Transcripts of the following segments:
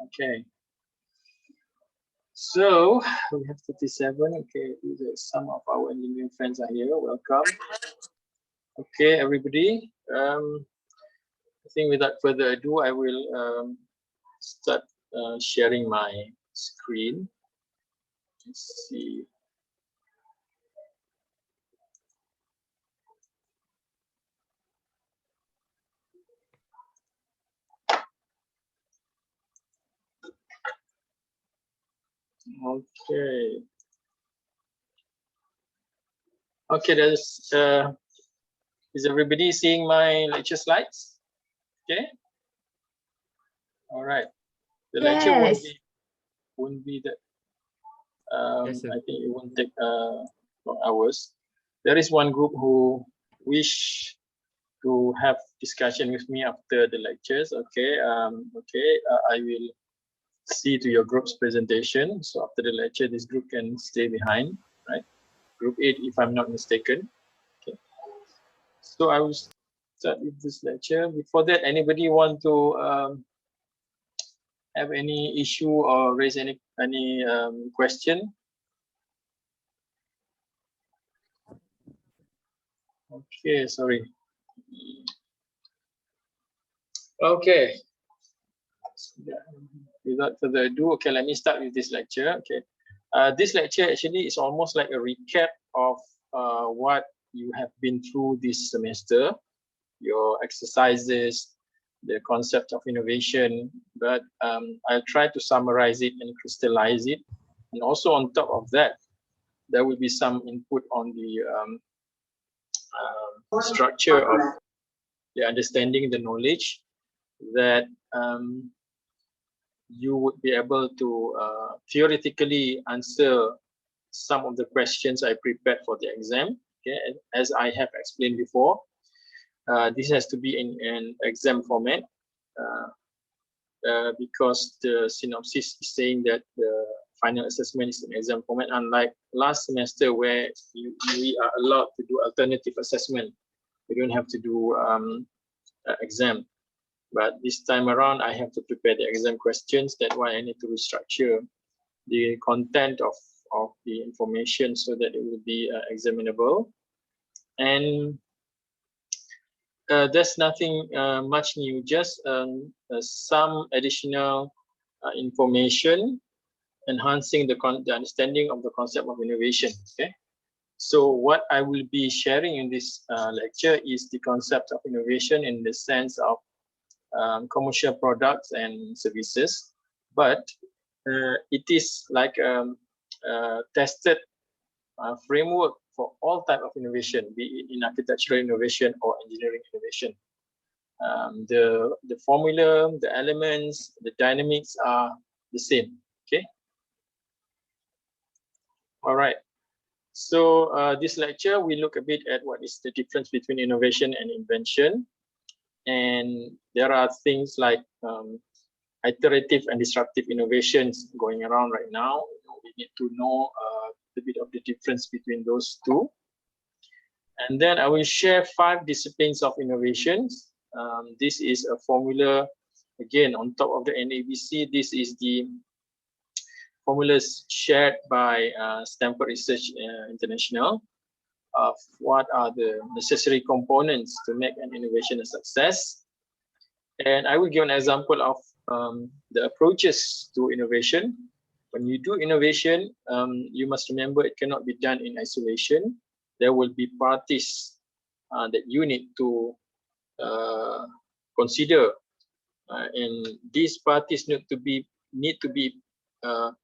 Okay. So we have 37. Okay, some of our engineering friends are here. Welcome. Okay, everybody. I think without further ado, I will start sharing my screen. Let's see. Okay. Okay, is everybody seeing my lecture slides? Okay. All right. The lecture won't be that. Yes, I think it won't take long hours. There is one group who wish to have discussion with me after the lectures. Okay. I will see to your group's presentation. So after the lecture, this group can stay behind, right? Group 8, if I'm not mistaken. Okay. So I will start with this lecture. Before that, anybody want to have any issue or raise any question? Okay, sorry. Okay. Without further ado, okay, let me start with this lecture. Okay. This lecture actually is almost like a recap of what you have been through this semester, your exercises, the concept of innovation, but I'll try to summarize it and crystallize it. And also on top of that, there will be some input on the structure of the understanding, the knowledge that you would be able to theoretically answer some of the questions I prepared for the exam. Okay, as I have explained before, this has to be in an exam format because the synopsis is saying that the final assessment is in exam format, unlike last semester where we are allowed to do alternative assessment. We don't have to do exam. But this time around, I have to prepare the exam questions. That's why I need to restructure the content of the information so that it will be examinable. And there's nothing much new, just some additional information enhancing the understanding of the concept of innovation. Okay. So what I will be sharing in this lecture is the concept of innovation in the sense of commercial products and services, but it is like a tested framework for all type of innovation, be it in architectural innovation or engineering innovation. The formula, the elements, the dynamics are the same. Okay. All right. So this lecture, we look a bit at what is the difference between innovation and invention. And there are things like iterative and disruptive innovations going around right now. We need to know a bit of the difference between those two. And then I will share 5 disciplines of innovations. This is a formula, again, on top of the NABC. This is the formulas shared by Stanford Research International of what are the necessary components to make an innovation a success. And I will give an example of the approaches to innovation. When you do innovation, you must remember it cannot be done in isolation. There will be parties that you need to consider, and these parties need to be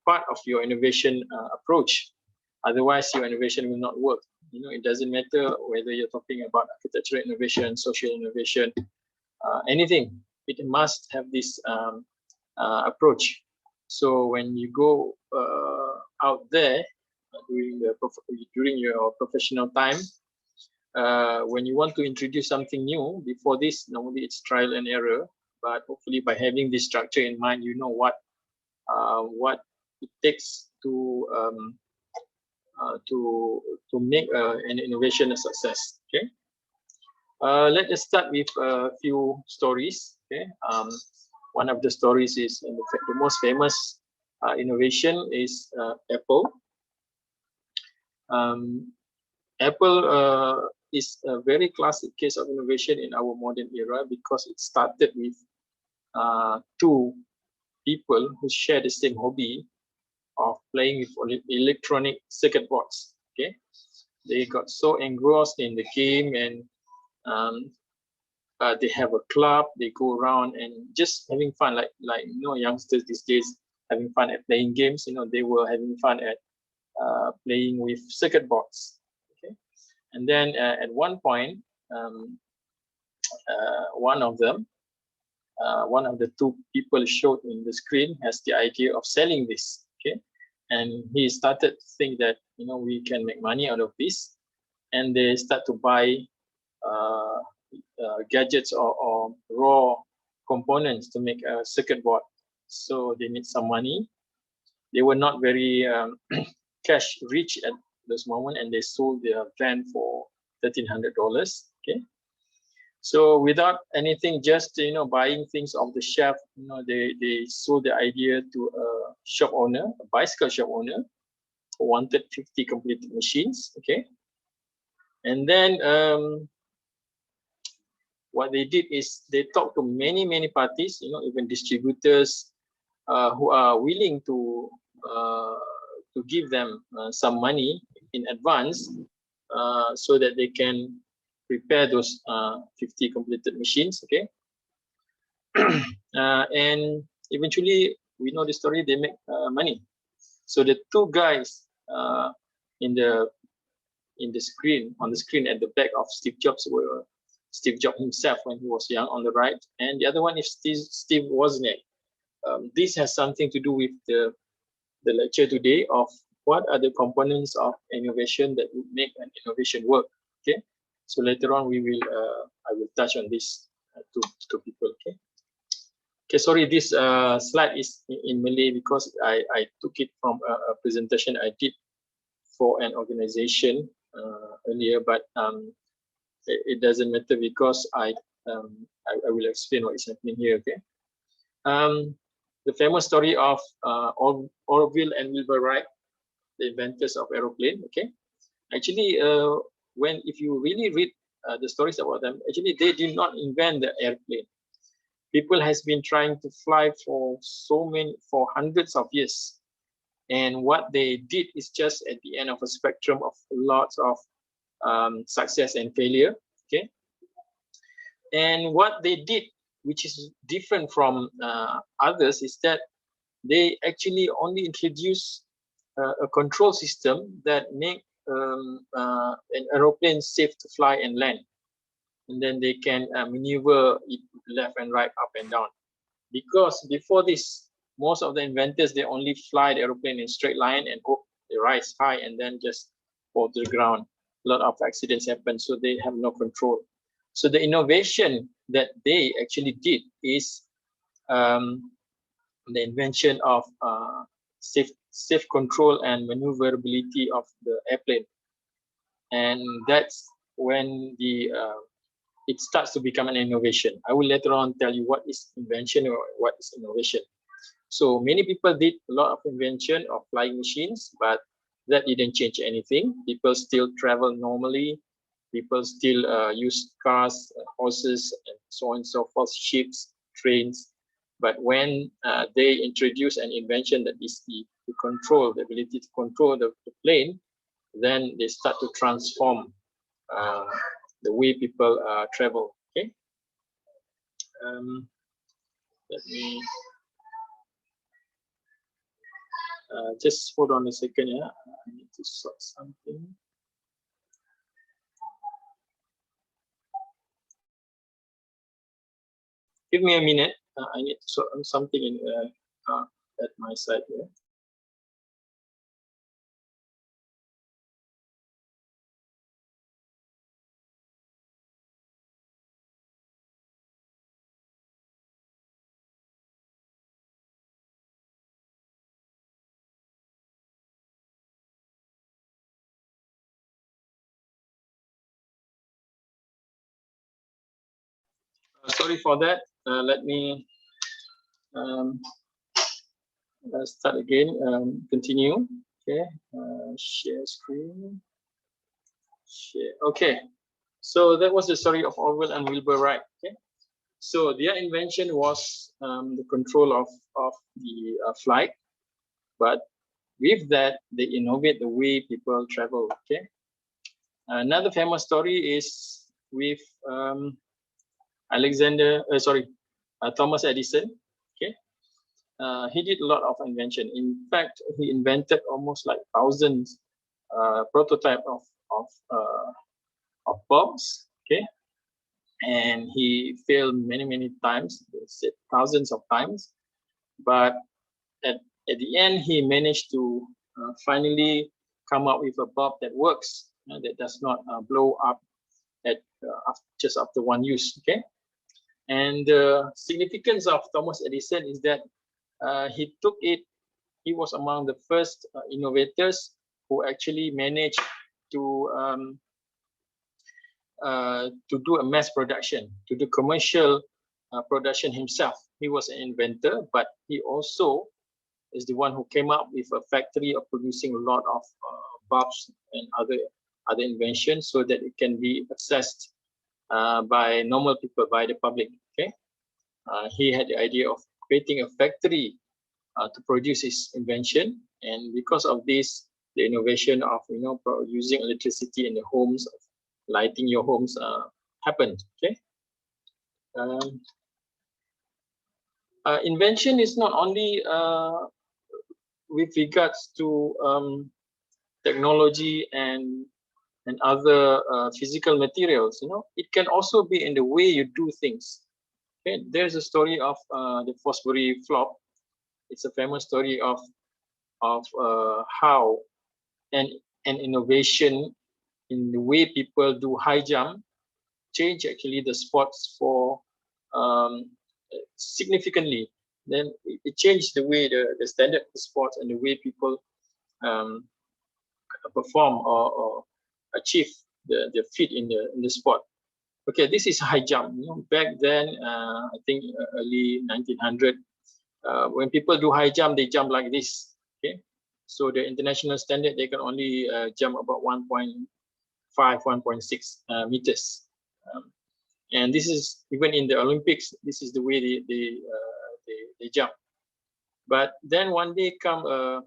part of your innovation approach. Otherwise, your innovation will not work. You know, it doesn't matter whether you're talking about architectural innovation, social innovation, anything. It must have this approach. So when you go out there during your professional time, when you want to introduce something new, before this, normally it's trial and error. But hopefully, by having this structure in mind, you know what it takes to make an innovation a success. Okay. Let us start with a few stories. Okay. One of the stories is, in fact, the most famous innovation is Apple. Apple is a very classic case of innovation in our modern era because it started with two people who share the same hobby of playing with electronic circuit boards. Okay, they got so engrossed in the game, and they have a club. They go around and just having fun, like youngsters these days having fun at playing games. They were having fun at playing with circuit boards. Okay, and then at one point, one of the two people showed in the screen has the idea of selling this. Okay, and he started to think that we can make money out of this, and they start to buy gadgets or raw components to make a circuit board. So they need some money. They were not very cash rich at this moment, and they sold their van for $1,300. Okay, so without anything, just buying things off the shelf, they sold the idea to a shop owner, a bicycle shop owner, who wanted 50 completed machines. Okay, and then what they did is they talked to many parties, even distributors who are willing to give them some money in advance so that they can prepare those 50 completed machines. Okay, and eventually, we know the story, they make money. So the two guys on the screen at the back of Steve Jobs were Steve Jobs himself when he was young on the right, and the other one is Steve Wozniak. This has something to do with the lecture today of what are the components of innovation that would make an innovation work. Okay, so later on I will touch on this to people. Okay, sorry, this slide is in Malay because I took it from a presentation I did for an organization earlier, but it doesn't matter because I will explain what is happening here. Okay, the famous story of Orville and Wilbur Wright, the inventors of aeroplane. Okay, actually, if you really read the stories about them, actually they did not invent the airplane. People has been trying to fly for hundreds of years, and what they did is just at the end of a spectrum of lots of success and failure. Okay, and what they did, which is different from others, is that they actually only introduce a control system that make an aeroplane safe to fly and land, and then they can maneuver it left and right, up and down. Because before this, most of the inventors, they only fly the aeroplane in straight line and hope they rise high and then just fall to the ground. A lot of accidents happen, so they have no control. So the innovation that they actually did is the invention of safe control and maneuverability of the airplane, and that's when it starts to become an innovation. I will later on tell you what is invention or what is innovation. So many people did a lot of invention of flying machines, but that didn't change anything. People still travel normally. People still use cars, horses, and so on and so forth, ships, trains. But when they introduce an invention that is the ability to control the plane, then they start to transform the way people travel. Okay. Let me just hold on a second. Yeah, I need to sort something. Give me a minute. I need to sort something in at my side here. Sorry for that. Let me Let's start again. Continue. Okay. Share screen. Share. Okay. So that was the story of Orwell and Wilbur Wright. Okay. So their invention was the control of the flight, but with that they innovate the way people travel. Okay. Another famous story is with Thomas Edison. Okay. He did a lot of invention. In fact, he invented almost like thousands prototype of bulbs. Okay, and he failed many times, thousands of times, but at the end he managed to finally come up with a bulb that works, that does not blow up at just after one use. Okay, and the significance of Thomas Edison is that he took it. He was among the first innovators who actually managed to do a mass production, to do commercial production himself. He was an inventor, but he also is the one who came up with a factory of producing a lot of bulbs and other inventions, so that it can be accessed by normal people, by the public. Okay, he had the idea of creating a factory to produce his invention, and because of this, the innovation of using electricity in the homes, lighting your homes happened. Okay, invention is not only with regards to technology and other physical materials. It can also be in the way you do things. Okay, there's a story of the Fosbury flop. It's a famous story of how an innovation in the way people do high jump change actually the sports for significantly. Then it changed the way the standard of the sports and the way people perform or achieve the feat in the sport. Okay, this is high jump. Back then, I think early 1900. When people do high jump, they jump like this. Okay, so the international standard, they can only jump about 1.5, 1.6 meters. And this is even in the Olympics. This is the way they jump. But then one day come a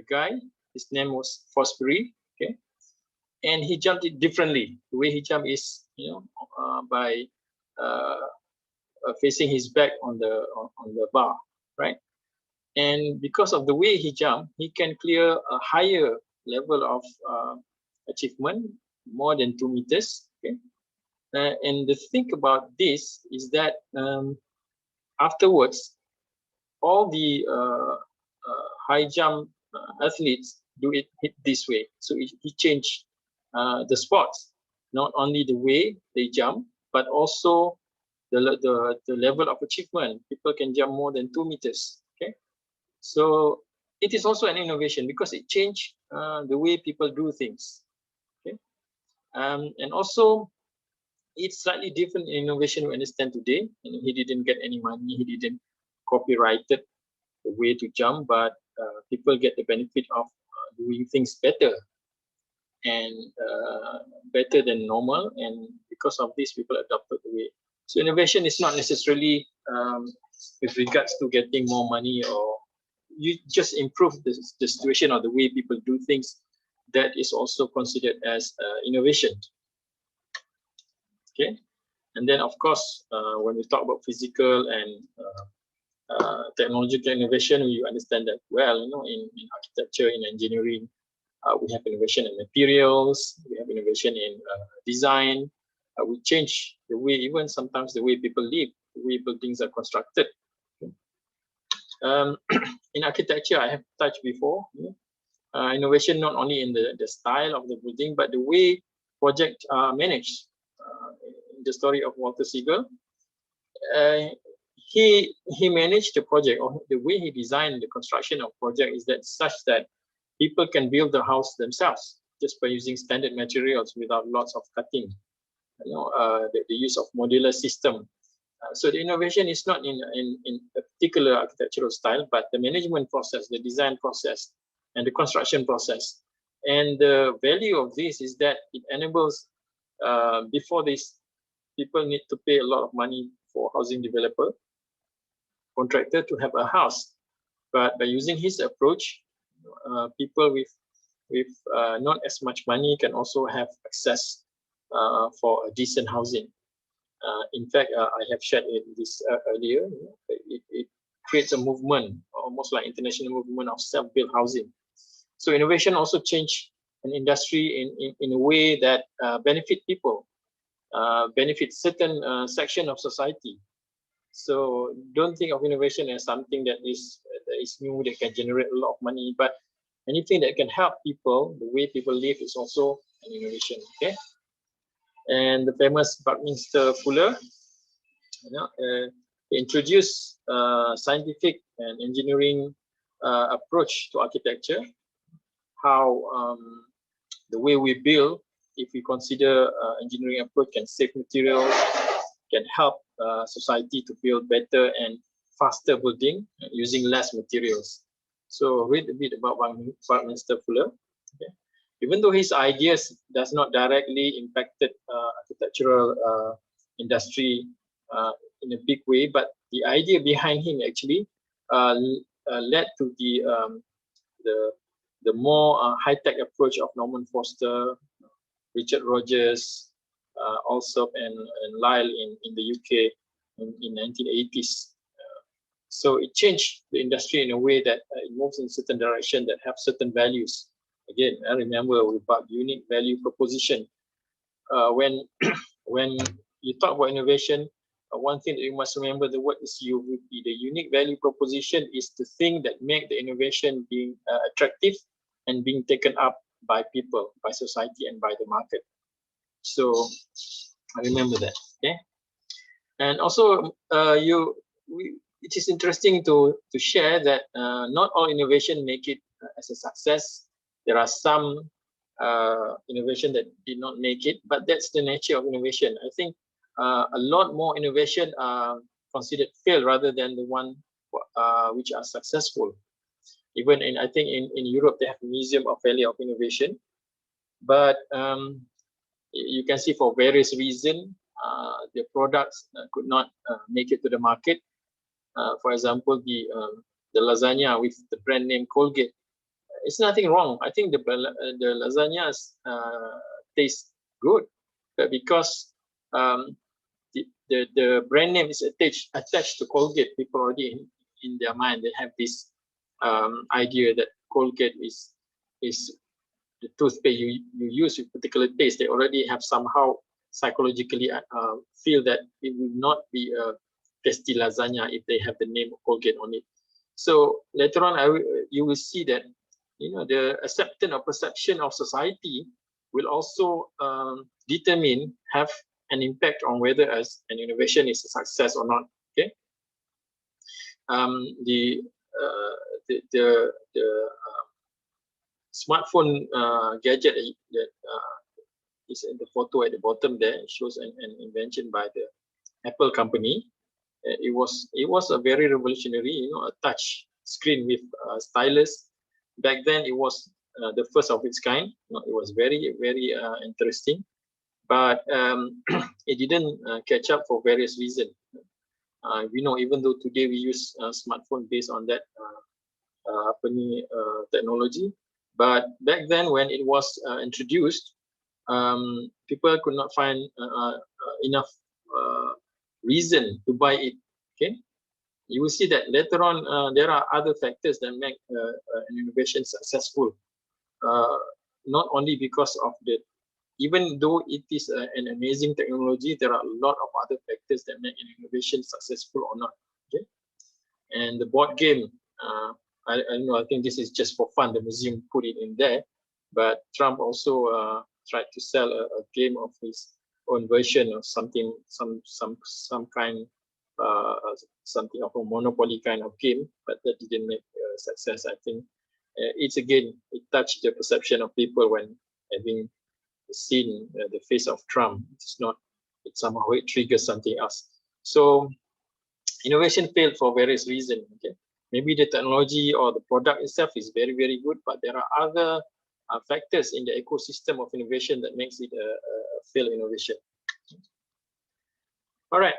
guy. His name was Fosbury. Okay, and he jumped it differently. The way he jumped is, by facing his back on the bar, right? And because of the way he jumped, he can clear a higher level of achievement, more than 2 meters. Okay, and the thing about this is that afterwards, all the high jump athletes do it this way. So he changed the sports, not only the way they jump, but also the level of achievement. People can jump more than 2 meters. Okay, so it is also an innovation because it changed the way people do things. Okay, and also it's slightly different innovation we understand today. He didn't get any money. He didn't copyrighted the way to jump, but people get the benefit of doing things better and better than normal, and because of this, people adopted the way. So innovation is not necessarily with regards to getting more money, or you just improve the situation or the way people do things. That is also considered as innovation. Okay, and then of course, when we talk about physical and technological innovation, we understand that well. In architecture, in engineering, we have innovation in materials, we have innovation in design. We change the way, even sometimes the way people live, the way buildings are constructed. In architecture, I have touched before, innovation not only in the style of the building, but the way projects are managed. The story of Walter Siegel, he managed the project, or the way he designed the construction of project is that such that people can build the house themselves just by using standard materials without lots of cutting. The use of modular system. So the innovation is not in a particular architectural style, but the management process, the design process, and the construction process. And the value of this is that it enables, before this, people need to pay a lot of money for housing developer, contractor to have a house. But by using his approach, people with not as much money can also have access for a decent housing. In fact, I have shared this earlier. It creates a movement, almost like international movement of self-built housing. So innovation also changed an industry in a way that benefit people, benefit certain section of society. So don't think of innovation as something that is new, that can generate a lot of money, but anything that can help people, the way people live, is also an innovation. Okay. And the famous Buckminster Fuller, introduced scientific and engineering approach to architecture. How the way we build, if we consider engineering approach, can save materials, can help society to build better and faster building using less materials. So read a bit about Buckminster Fuller. Okay. Even though his ideas does not directly impacted architectural industry in a big way, but the idea behind him actually led to the more high-tech approach of Norman Foster, Richard Rogers, Alsop and Lyle in the UK in 1980s. So it changed the industry in a way that it moves in certain direction that have certain values. Again, I remember about unique value proposition. When when you talk about innovation, one thing that you must remember, the word is UVP. The unique value proposition is the thing that make the innovation being attractive and being taken up by people, by society, and by the market. So I remember that. Okay, and also it is interesting to share that not all innovation make it as a success. There are some innovation that did not make it, but that's the nature of innovation. I think a lot more innovation are considered fail rather than the one which are successful. Even I think in Europe they have a museum of failure of innovation, but you can see for various reasons the products could not make it to the market. For example, the lasagna with the brand name Colgate. It's nothing wrong. I think the lasagnas taste good, but because the brand name is attached to Colgate, people already in their mind they have this idea that Colgate is the toothpaste you use with particular taste. They already have somehow psychologically feel that it will not be a tasty lasagna if they have the name of Colgate on it. So later on, you will see that the acceptance or perception of society will also have an impact on whether an innovation is a success or not. Okay. The smartphone gadget that is in the photo at the bottom there shows an invention by the Apple company. It was a very revolutionary, a touch screen with stylus. Back then, it was the first of its kind. It was very, very interesting, but it didn't catch up for various reasons. We know, even though today we use smartphone based on that technology, but back then when it was introduced, people could not find enough reason to buy it. Okay, you will see that later on there are other factors that make an innovation successful. Not only because of even though it is an amazing technology, there are a lot of other factors that make an innovation successful or not. Okay, and the board game, I know, I think this is just for fun. The museum put it in there, but Trump also tried to sell a game of his own version of something, some kind, something of a monopoly kind of game, but that didn't make success. I think it's again, it touched the perception of people when having seen the face of Trump. It's not, it somehow it triggers something else. So innovation failed for various reasons. Okay, maybe the technology or the product itself is very, very good, but there are other factors in the ecosystem of innovation that makes it a failed innovation. All right,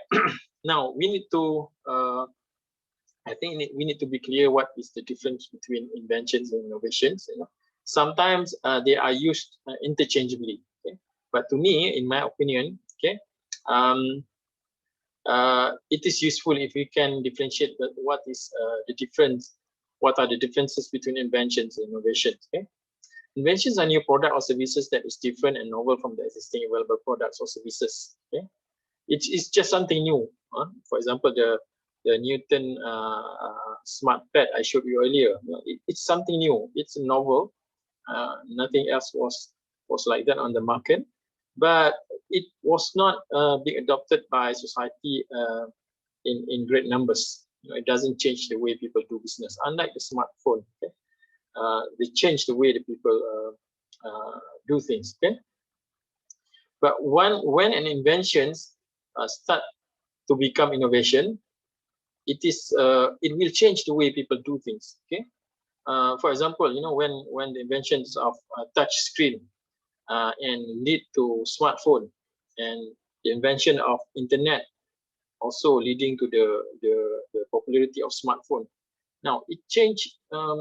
now we need to, I think we need to be clear what is the difference between inventions and innovations. You know, sometimes they are used interchangeably. Okay? But to me, in my opinion, okay, it is useful if we can differentiate what is the difference, what are the differences between inventions and innovations. Okay, inventions are new product or services that is different and novel from the existing available products or services. Okay, it's just something new. For example, the Newton smart pad I showed you earlier. It's something new. It's novel. Nothing else was like that on the market, but it was not being adopted by society in great numbers. You know, it doesn't change the way people do business. Unlike the smartphone, okay? They change the way that people do things. Okay, but when an invention start to become innovation, it will change the way people do things. Okay, for example, you know, when the inventions of touch screen and lead to smartphone, and the invention of internet also leading to the popularity of smartphone. Now it changed, a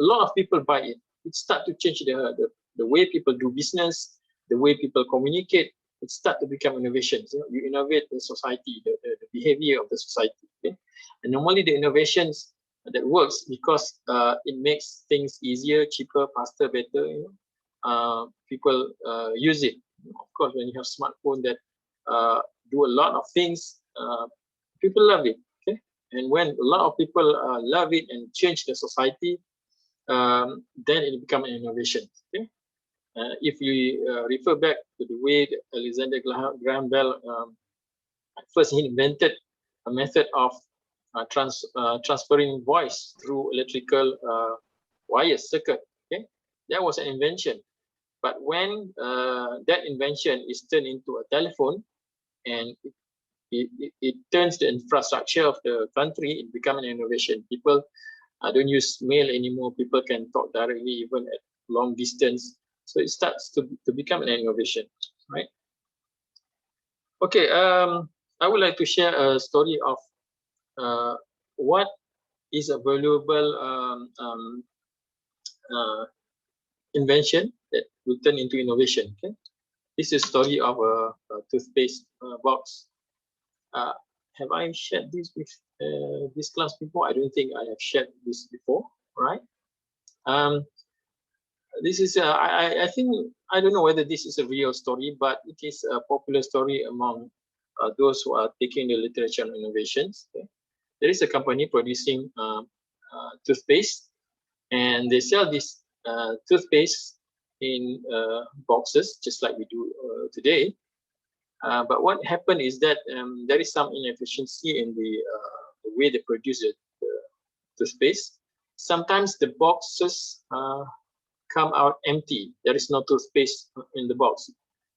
lot of people buy it. It start to change the way people do business, the way people communicate. It start to become innovations. You know, you innovate the society, the behavior of the society. Okay? And normally the innovations that works because it makes things easier, cheaper, faster, better. You know, people use it. Of course, when you have smartphone that do a lot of things, people love it. Okay, and when a lot of people love it and change the society, then it becomes an innovation. Okay, if you refer back to the way that Alexander Graham Bell first invented a method of transferring voice through electrical wires circuit. Okay, that was an invention. But when that invention is turned into a telephone, and it turns the infrastructure of the country, it becomes an innovation. People don't use mail anymore. People can talk directly even at long distance. So it starts to become an innovation, right? Okay, I would like to share a story of what is a valuable invention that will turn into innovation. Okay, this is a story of a toothpaste box. Have I shared this with this class before? I don't think I have shared this before, right? This is I think, I don't know whether this is a real story, but it is a popular story among those who are taking the literature on innovations. Okay? There is a company producing toothpaste, and they sell this toothpaste in boxes, just like we do today. But what happened is that there is some inefficiency in the way they produce the toothpaste. Sometimes the boxes come out empty. There is no toothpaste in the box.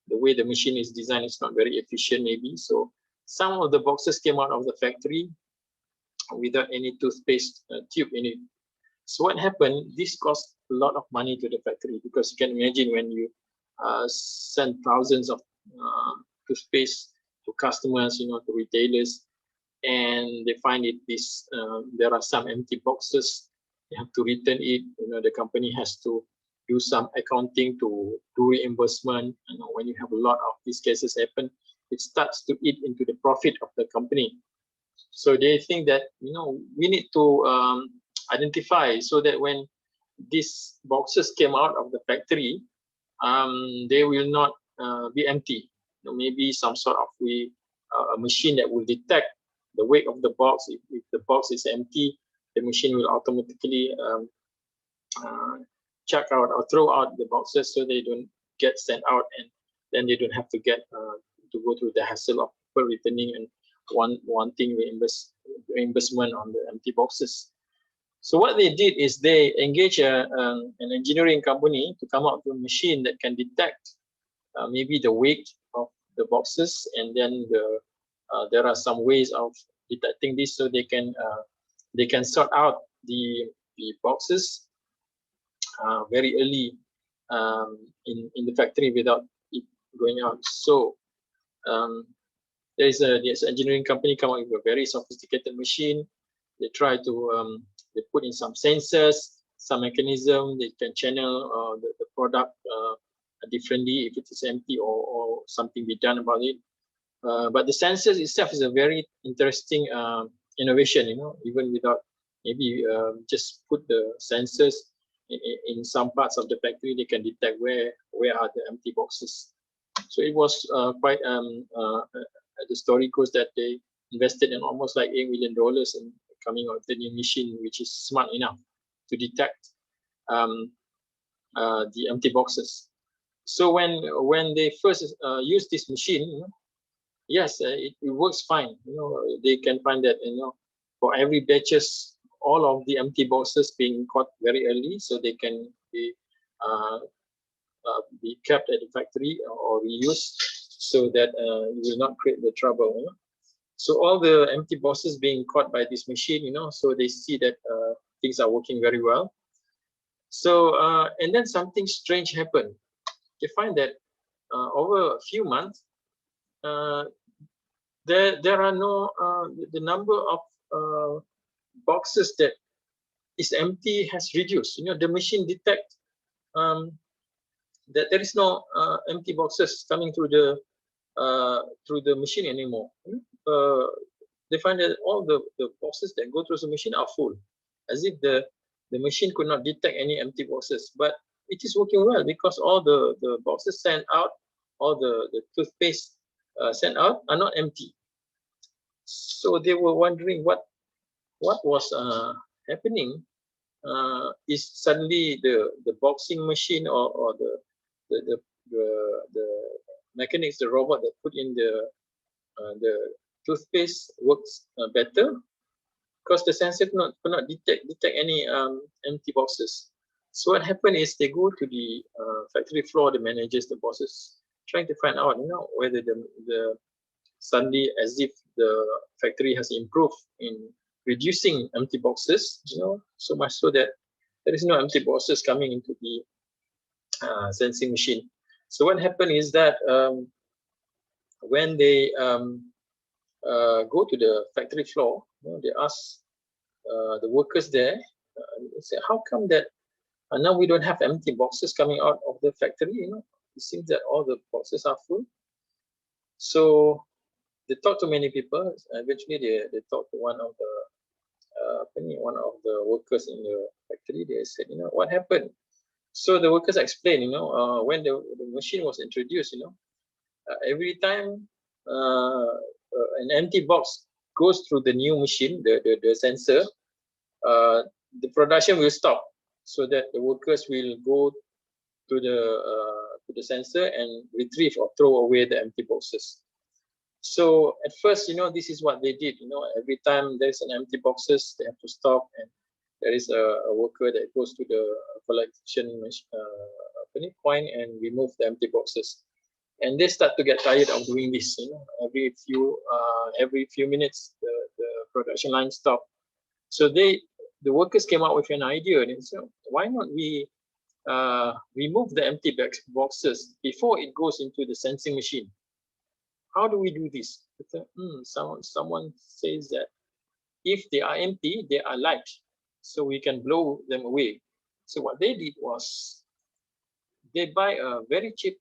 The way the machine is designed is not very efficient, maybe. So some of the boxes came out of the factory without any toothpaste tube in it. So what happened? This cost a lot of money to the factory, because you can imagine when you send thousands of toothpaste to customers, you know, to retailers, and they find it there are some empty boxes. They have to return it. You know, the company has to do some accounting to do reimbursement. You know, when you have a lot of these cases happen, it starts to eat into the profit of the company. So they think that, you know, we need to identify so that when these boxes came out of the factory, they will not be empty. You know, maybe some sort of a machine that will detect the weight of the box. If the box is empty, the machine will automatically check out or throw out the boxes, so they don't get sent out, and then they don't have to get to go through the hassle of people returning and wanting reimbursement on the empty boxes. So what they did is they engaged an engineering company to come up with a machine that can detect maybe the weight of the boxes, and then there are some ways of detecting this, so they can sort out the boxes very early in the factory without it going out. So there's an engineering company come up with a very sophisticated machine. They try to they put in some sensors, some mechanism. They can channel the product differently if it is empty, or something be done about it. But the sensors itself is a very interesting innovation. Even without maybe just put the sensors in some parts of the factory, they can detect where are the empty boxes. So it was quite the story goes that they invested in almost like $8 million in coming out with the new machine, which is smart enough to detect the empty boxes. So when they first used this machine, yes, it works fine. They can find that for every batches, all of the empty boxes being caught very early, so they can be kept at the factory or reused, so that it will not create the trouble. So all the empty boxes being caught by this machine, so they see that things are working very well. So and then something strange happened. They find that over a few months, there are no the number of boxes that is empty has reduced. The machine detect that there is no empty boxes coming through the machine anymore. They find that all the boxes that go through the machine are full, as if the machine could not detect any empty boxes. But it is working well, because all the boxes sent out, all the toothpaste sent out are not empty. So they were wondering what was happening. Is suddenly the boxing machine or the mechanics, the robot that put in the toothpaste works better, because the sensor could not detect any empty boxes. So what happened is they go to the factory floor, the managers, the bosses, trying to find out whether the suddenly, as if the factory has improved in reducing empty boxes, so much so that there is no empty boxes coming into the sensing machine. So what happened is that when they go to the factory floor, they ask the workers there, they say, how come that now we don't have empty boxes coming out of the factory? It seems that all the boxes are full. So they talked to many people. Eventually, they talked to one of the workers in the factory. They said, what happened? So the workers explained, when the machine was introduced, every time an empty box goes through the new machine, the sensor, the production will stop, so that the workers will go to the sensor and retrieve or throw away the empty boxes. So at first, this is what they did. Every time there's an empty boxes, they have to stop, and there is a worker that goes to the collection point and remove the empty boxes. And they start to get tired of doing this. Every few minutes, the production line stop. So the workers came up with an idea, and they said, why not we remove the empty boxes before it goes into the sensing machine? How do we do this? Someone says that if they are empty, they are light, so we can blow them away. So what they did was they buy a very cheap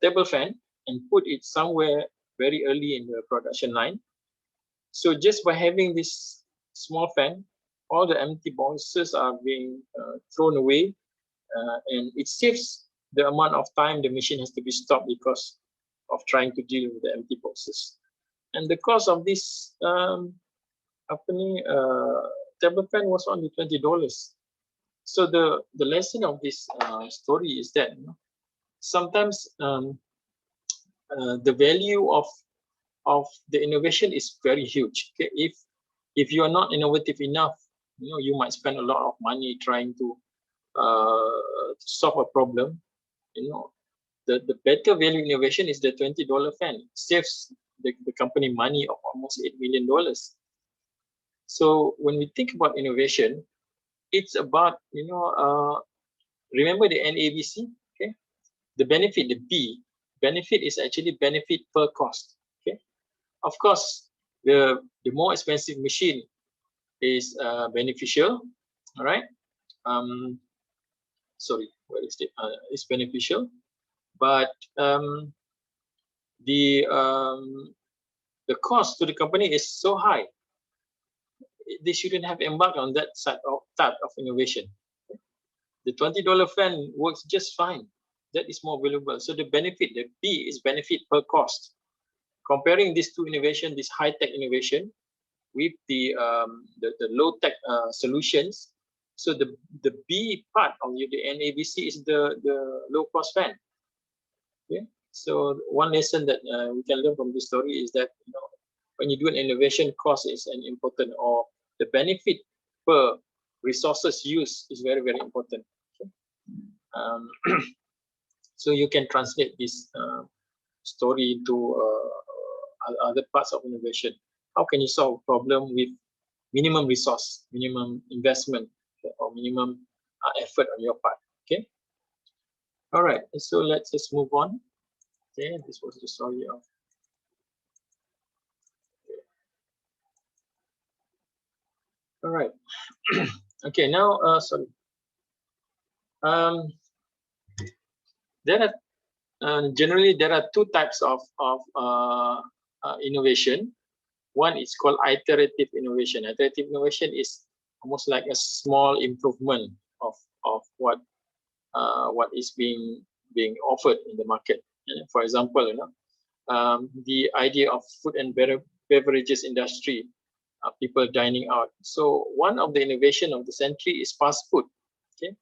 table fan and put it somewhere very early in the production line. So just by having this small fan, all the empty boxes are being thrown away, and it saves the amount of time the machine has to be stopped because of trying to deal with the empty boxes. And the cost of this table fan was only $20. So the lesson of this story is that sometimes the value of the innovation is very huge. Okay? If you are not innovative enough, you might spend a lot of money trying to solve a problem. The better value innovation is the $20 fan. It saves the company money of almost $8 million. So when we think about innovation, it's about, remember the NABC, okay? The benefit, the B, benefit is actually benefit per cost, okay? Of course, the more expensive machine is beneficial, all right? Sorry, where is it? It's beneficial, but the cost to the company is so high. They shouldn't have embarked on that type of innovation. The $20 fan works just fine. That is more valuable. So the benefit, the B is benefit per cost. Comparing these two innovation, this high-tech innovation with the low-tech solutions. So the B part of the NABC is the low-cost fan. Okay. So one lesson that we can learn from this story is that when you do an innovation, cost is an important, or the benefit per resources used is very, very important. Okay. So you can translate this story into other parts of innovation. How can you solve a problem with minimum resource, minimum investment, okay, or minimum effort on your part? Okay. All right. So let's just move on. Okay. This was the story of. All right. Okay. Now, sorry. There are generally there are two types of innovation. One is called iterative innovation. Iterative innovation is almost like a small improvement of what is being offered in the market. For example, the idea of food and beverages industry, people dining out. So one of the innovation of the century is fast food. Okay,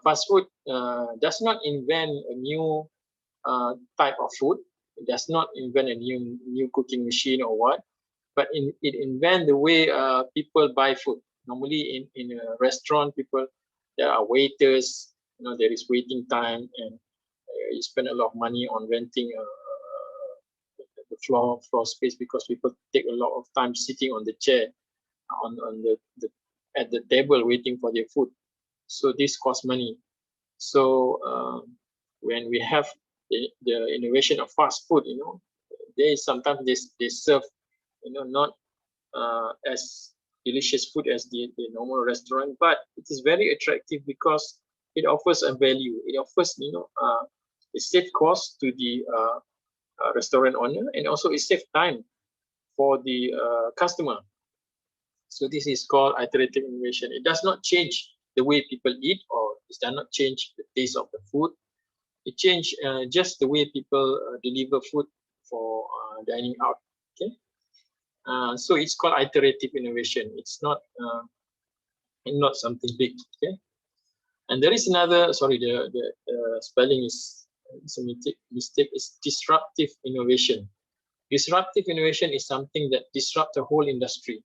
fast food does not invent a new type of food. It does not invent a new cooking machine or what, but it invent the way people buy food. Normally in a restaurant, there are waiters. There is waiting time, and you spend a lot of money on renting the floor space, because people take a lot of time sitting on the chair, on at the table waiting for their food. So this costs money. So when we have the innovation of fast food, they sometimes they serve, not as delicious food as the normal restaurant, but it is very attractive because it offers a value. It offers, a safe cost to the restaurant owner, and also it saves time for the customer. So this is called iterative innovation. It does not change the way people eat, or it does not change the taste of the food. It changes just the way people deliver food for dining out. Okay, so it's called iterative innovation. It's not something big. Okay, and there is another. Sorry, the spelling is a mistake. It's disruptive innovation. Disruptive innovation is something that disrupts the whole industry.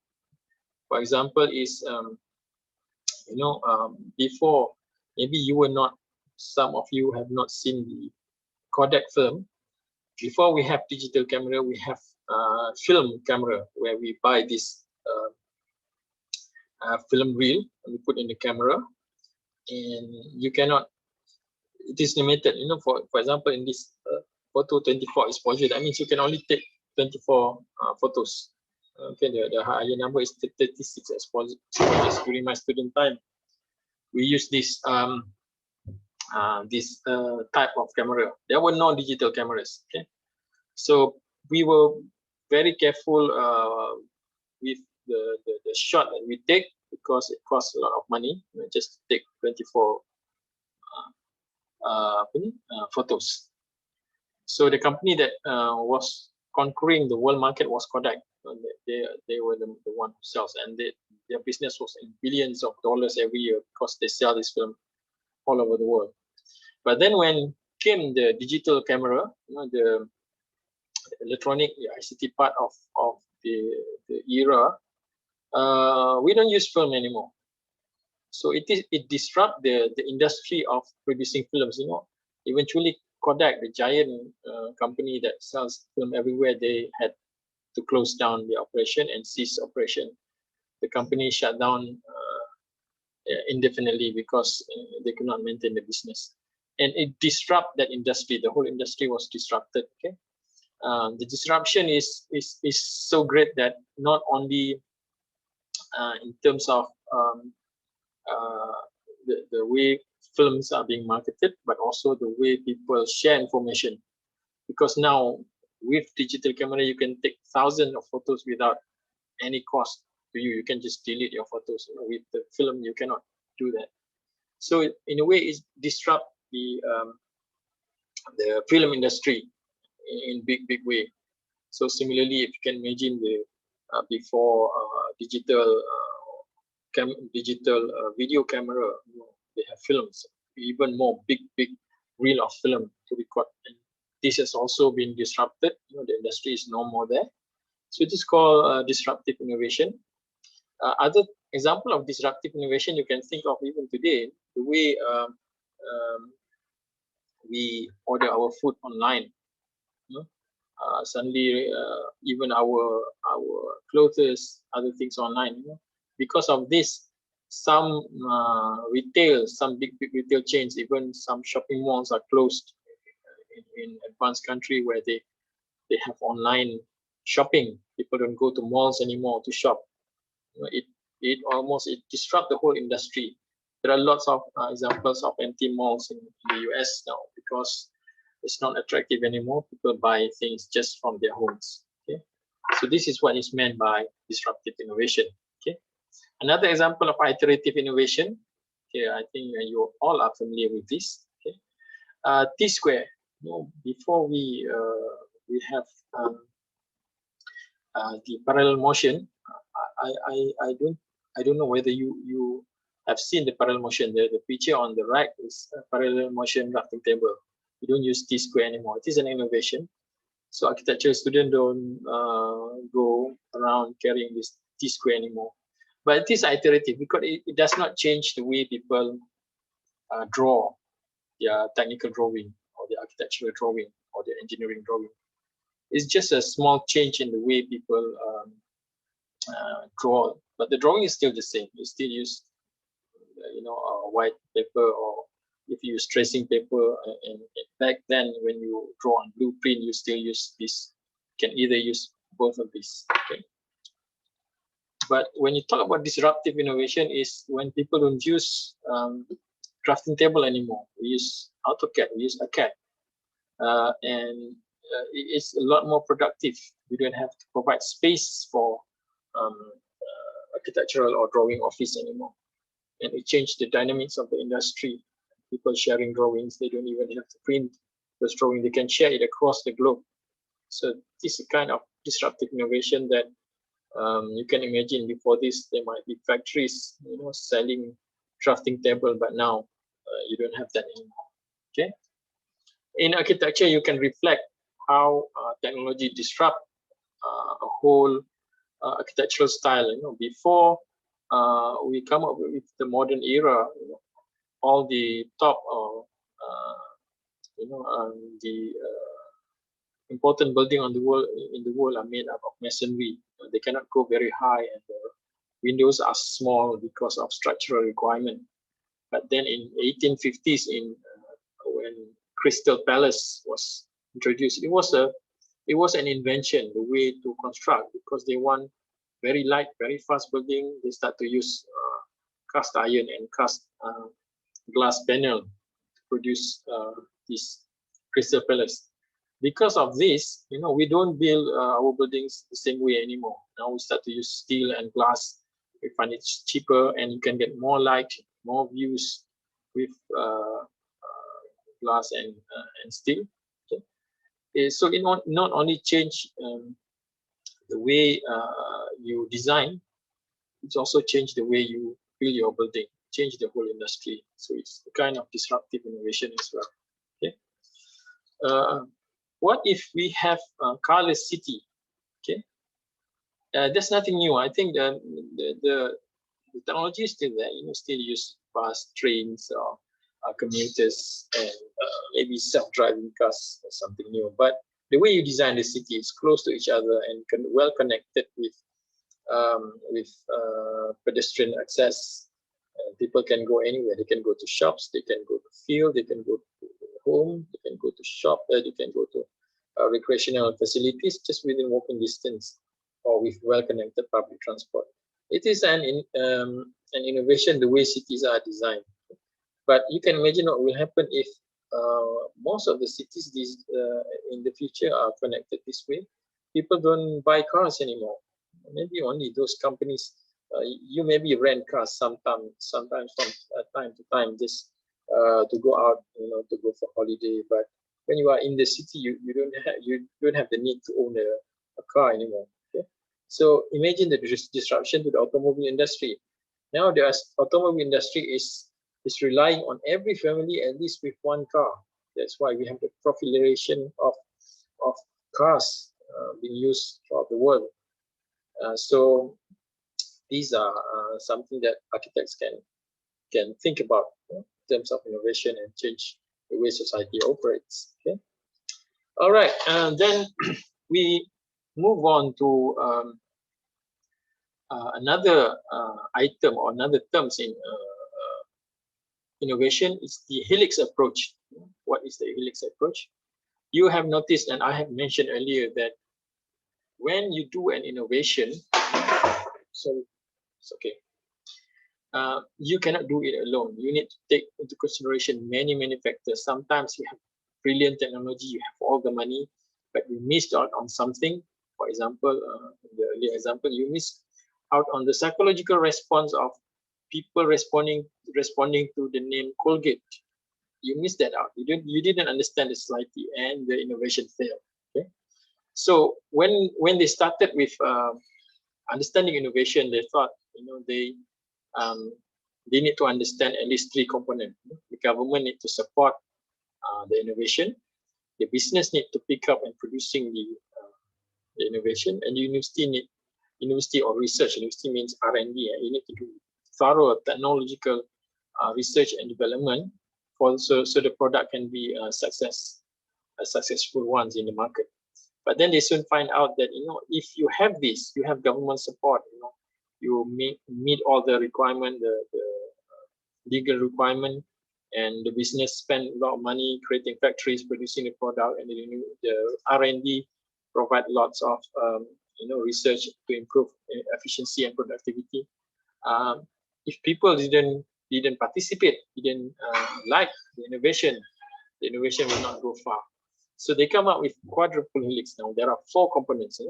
For example, is before, maybe you were not. Some of you have not seen the Kodak film. Before we have digital camera, we have film camera, where we buy this film reel and we put in the camera, and you cannot. It is limited. For example, in this photo 24 exposure, that means you can only take 24 photos. Okay, the higher number is 36 exposures. During my student time, we use this type of camera. There were no digital cameras. Okay, so we were very careful with the shot that we take, because it costs a lot of money just to take 24 photos. So the company that was conquering the world market was Kodak. They were the one who sells, and their business was in billions of dollars every year, because they sell this film all over the world. But then when came the digital camera, the electronic, the ICT part of the era, we don't use film anymore. So it disrupt the industry of producing films. Eventually Kodak, the giant company that sells film everywhere, they had to close down the operation and cease operation. The company shut down indefinitely because they could not maintain the business, and it disrupted that industry. The whole industry was disrupted. Okay, the disruption is so great that not only in terms of the way films are being marketed, but also the way people share information. Because now with digital camera, you can take thousands of photos without any cost to you. You can just delete your photos. With the film, you cannot do that. So in a way, it disrupt the film industry in big way. So similarly, if you can imagine the before digital video camera, they have films, even more big reel of film to record. And this has also been disrupted. The industry is no more there. So it is called disruptive innovation. Other example of disruptive innovation you can think of even today, the way we order our food online. Suddenly, even our clothes, other things online. Because of this, some some big retail chains, even some shopping malls are closed in advanced country where they have online shopping. People don't go to malls anymore to shop. It almost disrupt the whole industry. There are lots of examples of empty malls in the US now because it's not attractive anymore. People buy things just from their homes. Okay, so this is what is meant by disruptive innovation. Okay, another example of iterative innovation. Okay, I think you all are familiar with this. Okay, T-square. Before we have the parallel motion, I don't know whether you have seen the parallel motion. The picture on the right is a parallel motion drafting table. We don't use T-square anymore. It is an innovation. So architecture students don't go around carrying this T-square anymore. But it is iterative because it does not change the way people draw their technical drawing or the architectural drawing or the engineering drawing. It's just a small change in the way people draw, but the drawing is still the same. You still use, white paper, or if you use tracing paper. And back then, when you draw on blueprint, you still use this. You can either use both of these. Okay. But when you talk about disruptive innovation, is when people don't use drafting table anymore. We use AutoCAD, we use ACAD, and it's a lot more productive. We don't have to provide space for architectural or drawing office anymore. And it changed the dynamics of the industry. People sharing drawings, they don't even have to print those drawings, they can share it across the globe. So this is a kind of disruptive innovation that you can imagine. Before this, there might be factories, selling drafting table, but now you don't have that anymore. Okay. In architecture, you can reflect how technology disrupt a whole architectural style. Before we come up with the modern era, all the top the important building in the world are made up of masonry. They cannot go very high, and the windows are small because of structural requirement. But then in 1850s, when Crystal Palace was introduced, it was an invention, the way to construct, because they want very light, very fast building. They start to use cast iron and cast glass panel to produce this Crystal Palace. Because of this, we don't build our buildings the same way anymore. Now we start to use steel and glass. We find it cheaper, and you can get more light, more views with glass and steel. Okay. So it not only change the way you design, it's also changed the way you build your building, change the whole industry. So it's a kind of disruptive innovation as well. Okay. What if we have a carless city? Okay. There's nothing new. I think the technology is still there. Still use bus, trains, or commuters and maybe self-driving cars or something new. But the way you design the city is close to each other and well connected with pedestrian access. People can go anywhere. They can go to shops, they can go to field, they can go to home, they can go to shop, they can go to recreational facilities just within walking distance or with well-connected public transport. It is an innovation the way cities are designed. But you can imagine what will happen if most of the cities in the future are connected this way. People don't buy cars anymore. Maybe only those companies. You maybe rent cars sometimes from time to time, just to go out, to go for holiday. But when you are in the city, you don't have the need to own a car anymore. Okay? So imagine the disruption to the automobile industry. Now the automobile industry is relying on every family at least with one car. That's why we have the proliferation of cars being used throughout the world. So these are something that architects can think about in terms of innovation and change the way society operates. Okay. All right, and then we move on to another item or another terms in innovation is the helix approach. What is the helix approach? You have noticed, and I have mentioned earlier, that when you do an innovation, so it's okay. You cannot do it alone. You need to take into consideration many factors. Sometimes you have brilliant technology, you have all the money, but you missed out on something. For example, in the earlier example, you missed out on the psychological response of people responding to the name Colgate. You missed that out. You didn't understand the society, and the innovation failed. Okay, so when they started with understanding innovation, they thought they need to understand at least three components. The government need to support the innovation. The business need to pick up and producing the innovation, and the university or research. University means R&D. You need to do thorough technological research and development so the product can be successful ones in the market. But then they soon find out that if you have this, you have government support. You meet all the requirement, the legal requirement, and the business spend a lot of money creating factories, producing the product, and the R&D provide lots of research to improve efficiency and productivity. If people didn't participate, didn't like the innovation will not go far. So they come up with quadruple helix. Now there are 4 components.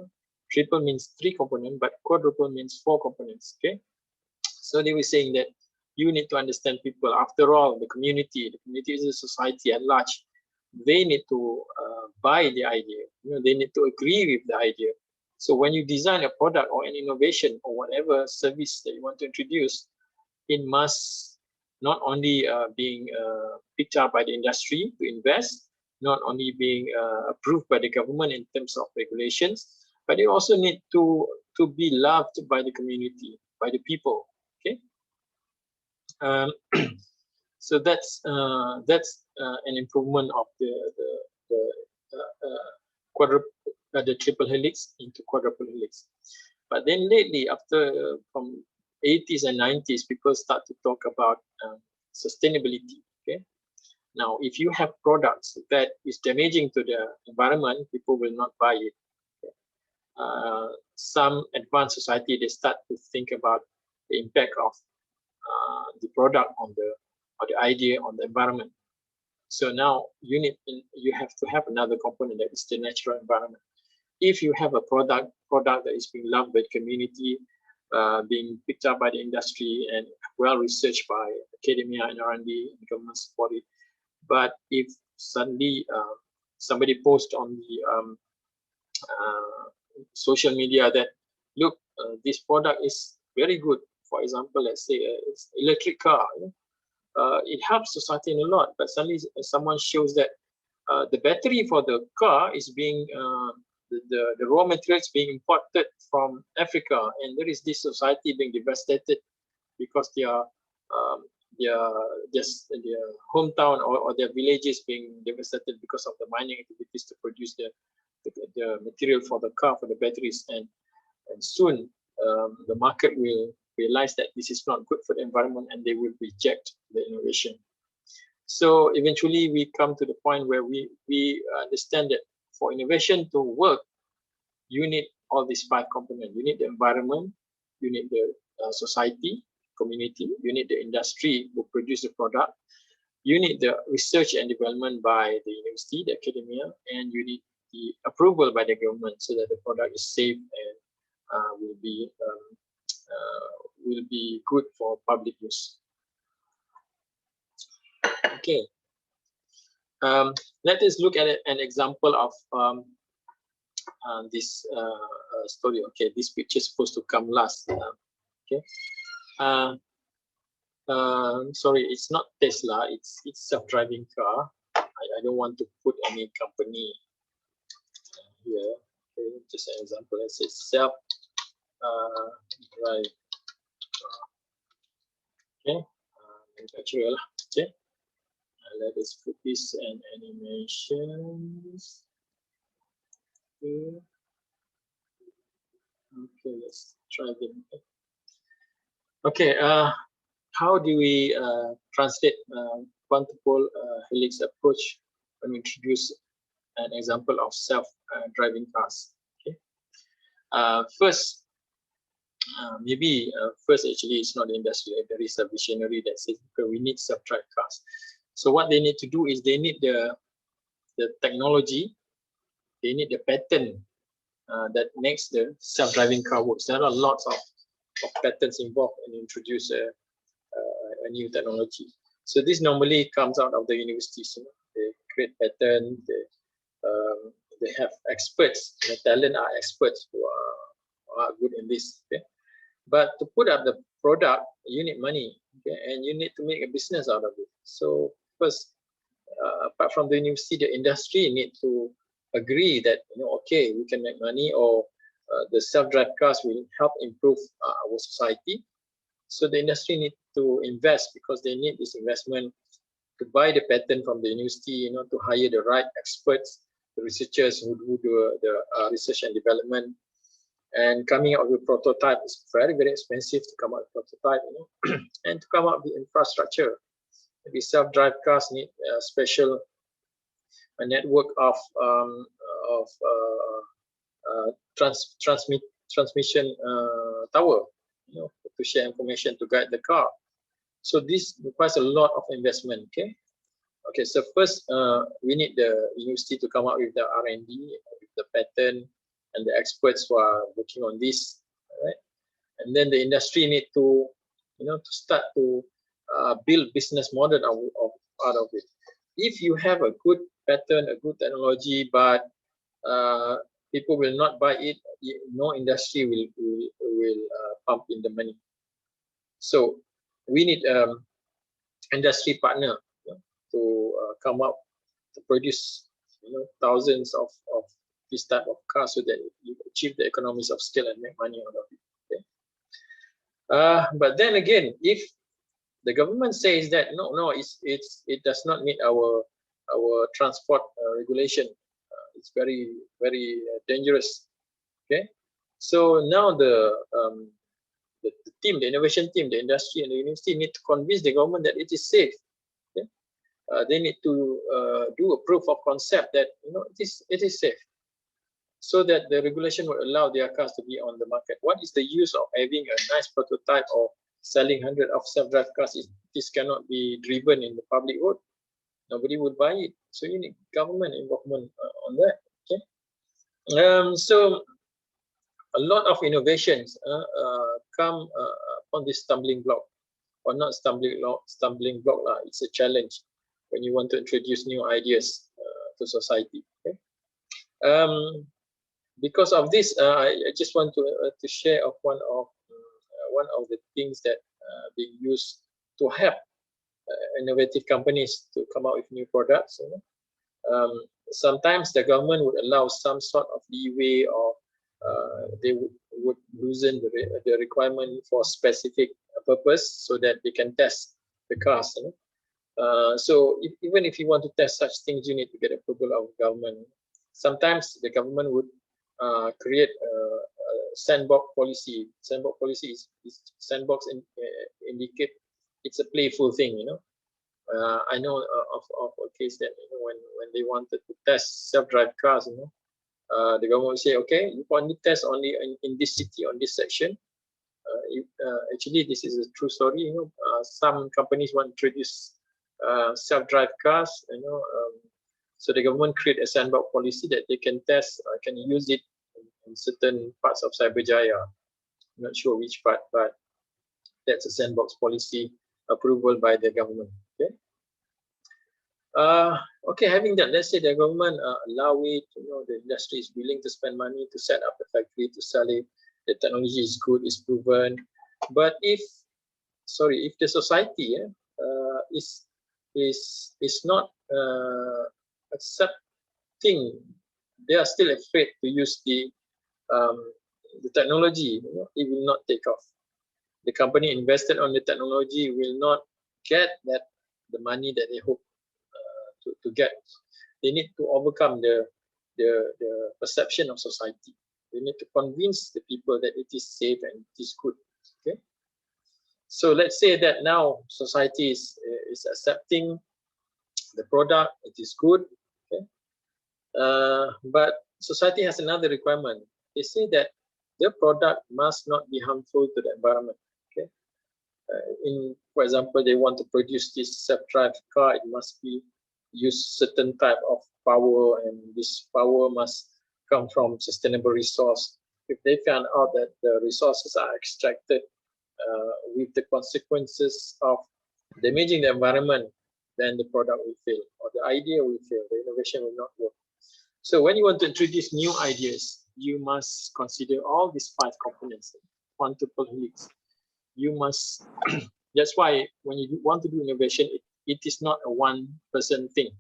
Triple means 3 components, but quadruple means 4 components. Okay, so they were saying that you need to understand people. After all, the community is a society at large. They need to buy the idea. They need to agree with the idea. So when you design a product or an innovation or whatever service that you want to introduce, it must not only being picked up by the industry to invest, not only being approved by the government in terms of regulations, but it also need to be loved by the community, by the people. Okay, so that's an improvement of the triple helix into quadruple helix. But then lately, after from 80s and 90s, people start to talk about sustainability. Okay, now if you have products that is damaging to the environment, people will not buy it. Okay. Some advanced society, they start to think about the impact of the product on the idea on the environment. So now you have to have another component, that is the natural environment. If you have a product that is being loved by the community, being picked up by the industry and well researched by academia and R&D and government supported, but if suddenly somebody posts on the social media that, look, this product is very good. For example, let's say it's electric car. It helps society in a lot, but suddenly someone shows that the battery for the car is being the raw materials being imported from Africa, and there is this society being devastated because their hometown or their villages being devastated because of the mining activities to produce the material for the car, for the batteries, and soon the market will realize that this is not good for the environment and they will reject the innovation. So eventually we come to the point where we understand that for innovation to work, you need all these 5 components. You need the environment, you need the society, community, you need the industry who produce the product, you need the research and development by the university, the academia, and you need the approval by the government so that the product is safe and will be good for public use. Okay. Let us look at an example of this story. Okay, this picture is supposed to come last. Okay. Sorry, it's not Tesla. It's self-driving car. I don't want to put any company here. Okay, just an example. Let's say self-drive. Okay, manufacturer. Okay. Let us put this in animations. Okay, let's try them. Okay, how do we translate quantupole helix approach when we introduce an example of self-driving cars? Okay, first, first actually it's not the industry. There is a visionary that says okay, we need self-driving cars. So what they need to do is they need the technology, they need the patent that makes the self-driving car works. There are lots of patents involved in introduce a new technology. So this normally comes out of the universities. You know? They create patent. They have experts. The talent are experts who are good in this. Okay? But to put up the product, you need money, okay? And you need to make a business out of it. So first, apart from the university, the industry need to agree that okay, we can make money, or the self-drive cars will help improve our society. So the industry need to invest because they need this investment to buy the patent from the university, to hire the right experts, the researchers who do the research and development. And coming out with prototype is very, very expensive to come out with prototype, and to come up with infrastructure. Maybe self-drive cars need a special network of transmission tower, to share information to guide the car. So this requires a lot of investment. Okay. So first, we need the university to come up with the R&D, with the patent, and the experts who are working on this. Right? And then the industry need to, to start to build business model out of it. If you have a good pattern, a good technology, but people will not buy it, no industry will pump in the money. So we need industry partner to come up to produce thousands of this type of cars so that you achieve the economies of scale and make money out of it. Okay? But then again, if the government says that no, it does not meet our transport regulation, it's very, very dangerous. Okay, so now the team, the innovation team, the industry, and the university need to convince the government that it is safe. Okay? They need to do a proof of concept that it is safe, so that the regulation will allow their cars to be on the market. What is the use of having a nice prototype or selling 100 of self-drive cars if this cannot be driven in the public road? Nobody would buy it. So you need government involvement on that. Okay. So a lot of innovations come upon this stumbling block, or not stumbling block. It's a challenge when you want to introduce new ideas to society. Okay. Because of this, I just want to share of one of the things that being used to help innovative companies to come out with new products. Sometimes the government would allow some sort of leeway, or they would loosen the requirement for specific purpose so that they can test the cars. So even if you want to test such things, you need to get approval of government. Sometimes the government would create a sandbox policy. Sandbox policy is sandbox indicate it's a playful thing. I know of a case that when they wanted to test self-drive cars, the government will say, okay, you only test only in this city, on this section. Actually, this is a true story. Some companies want to introduce self-drive cars. So the government create a sandbox policy that they can test, can use it in certain parts of Cyberjaya. I'm not sure which part, but that's a sandbox policy approval by the government. Okay. Okay, having that, let's say the government allow it, the industry is willing to spend money to set up the factory, to sell it, the technology is good, is proven. But if the society is not accepting, they are still afraid to use the technology, it will not take off. The company invested on the technology will not get the money that they hope to get. They need to overcome the perception of society. They need to convince the people that it is safe and it is good. Okay. So let's say that now society is accepting the product, it is good. Okay. But society has another requirement. They say that the product must not be harmful to the environment. Okay. For example, they want to produce this self-drive car, it must be use certain type of power, and this power must come from sustainable resource. If they found out that the resources are extracted with the consequences of damaging the environment, then the product will fail, or the idea will fail, the innovation will not work. So when you want to introduce new ideas, you must consider all these 5 components, quintuple helix. You must, that's why when you want to do innovation, it is not a one-person thing.